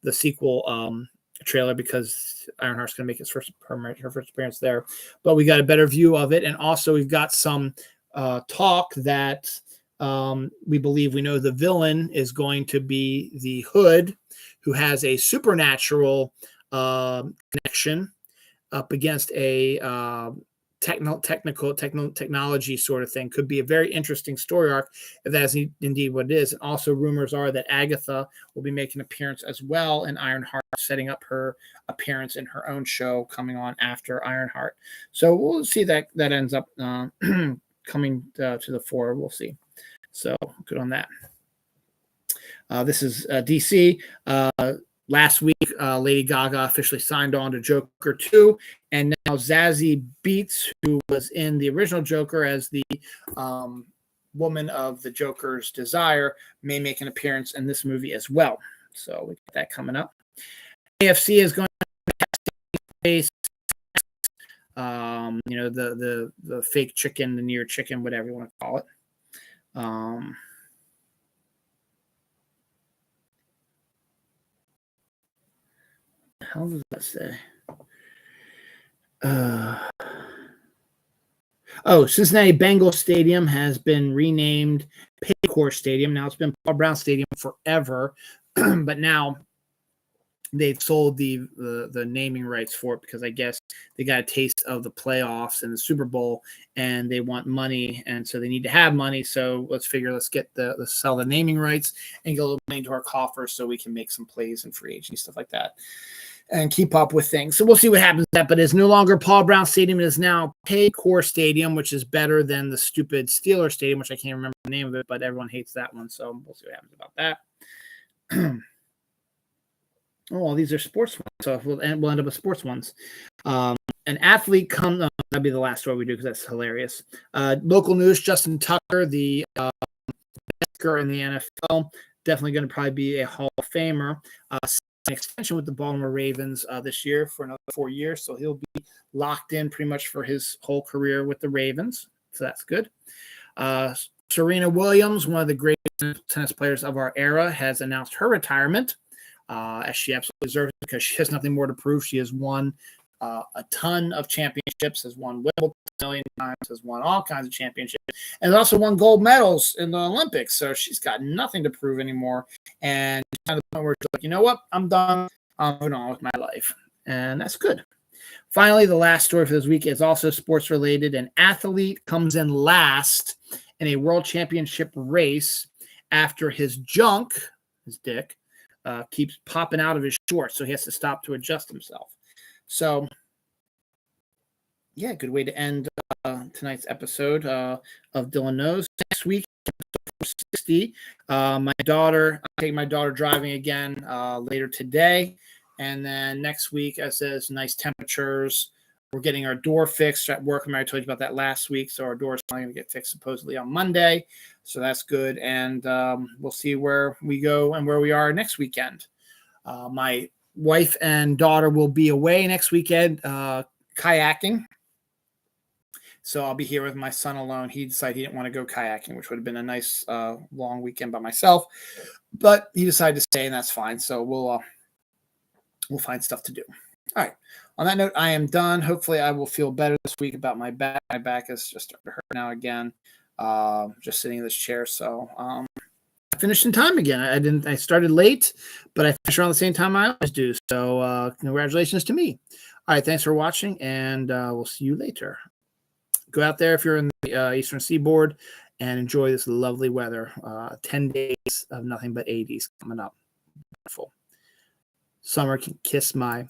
the sequel trailer, because Ironheart's going to make her first appearance there. But we got a better view of it, and also we've got some talk that we believe we know the villain is going to be the Hood, who has a supernatural connection up against a technology sort of thing. Could be a very interesting story arc if that is indeed what it is. And also rumors are that Agatha will be making an appearance as well in Ironheart setting up her appearance in her own show coming on after Ironheart. So we'll see that ends up coming to the fore. We'll see. So good on that. This is DC. Last week, Lady Gaga officially signed on to Joker 2, and now Zazie Beetz, who was in the original Joker as the woman of the Joker's desire, may make an appearance in this movie as well. So we got that coming up. AFC is going to face, the fake chicken, the near chicken, whatever you want to call it. How does that say? Cincinnati Bengals Stadium has been renamed Paycor Stadium. Now it's been Paul Brown Stadium forever, but now they've sold the naming rights for it because I guess they got a taste of the playoffs and the Super Bowl, and they want money, and so they need to have money. So let's sell the naming rights and get a little money into our coffers so we can make some plays and free agency stuff like that and keep up with things. So we'll see what happens with that. But it's no longer Paul Brown Stadium. It is now Paycor Stadium, which is better than the stupid Steelers Stadium, which I can't remember the name of it, but everyone hates that one. So we'll see what happens about that. Oh, these are sports ones. So we'll end up with sports ones. An athlete comes. That'll be the last story we do because that's hilarious. Local news: Justin Tucker, the basker in the NFL, definitely going to probably be a Hall of Famer. An extension with the Baltimore Ravens this year for another 4 years, so he'll be locked in pretty much for his whole career with the Ravens. So that's good. Serena Williams, one of the greatest tennis players of our era, has announced her retirement. As she absolutely deserves it because she has nothing more to prove. She has won a ton of championships, has won Wimbledon a million times, has won all kinds of championships, and also won gold medals in the Olympics. So she's got nothing to prove anymore. And kind of the point where she's like, you know what? I'm done. I'm moving on with my life. And that's good. Finally, the last story for this week is also sports related. An athlete comes in last in a world championship race after his dick, keeps popping out of his shorts, so he has to stop to adjust himself. So, yeah, good way to end tonight's episode of Dylan Knows. Next week, 60. I'm taking my daughter driving again later today, and then next week, as says, nice temperatures. We're getting our door fixed at work. I told you about that last week, so our door is finally going to get fixed supposedly on Monday. So that's good, and we'll see where we go and where we are next weekend. My wife and daughter will be away next weekend kayaking. So I'll be here with my son alone. He decided he didn't want to go kayaking, which would have been a nice long weekend by myself. But he decided to stay, and that's fine. So we'll find stuff to do. All right. On that note, I am done. Hopefully I will feel better this week about my back. My back is just starting to hurt now again. Just sitting in this chair. So I finished in time again. I started late, but I finished around the same time I always do. So congratulations to me. All right. Thanks for watching, and we'll see you later. Go out there if you're in the Eastern Seaboard and enjoy this lovely weather. 10 days of nothing but 80s coming up. Wonderful. Summer can kiss my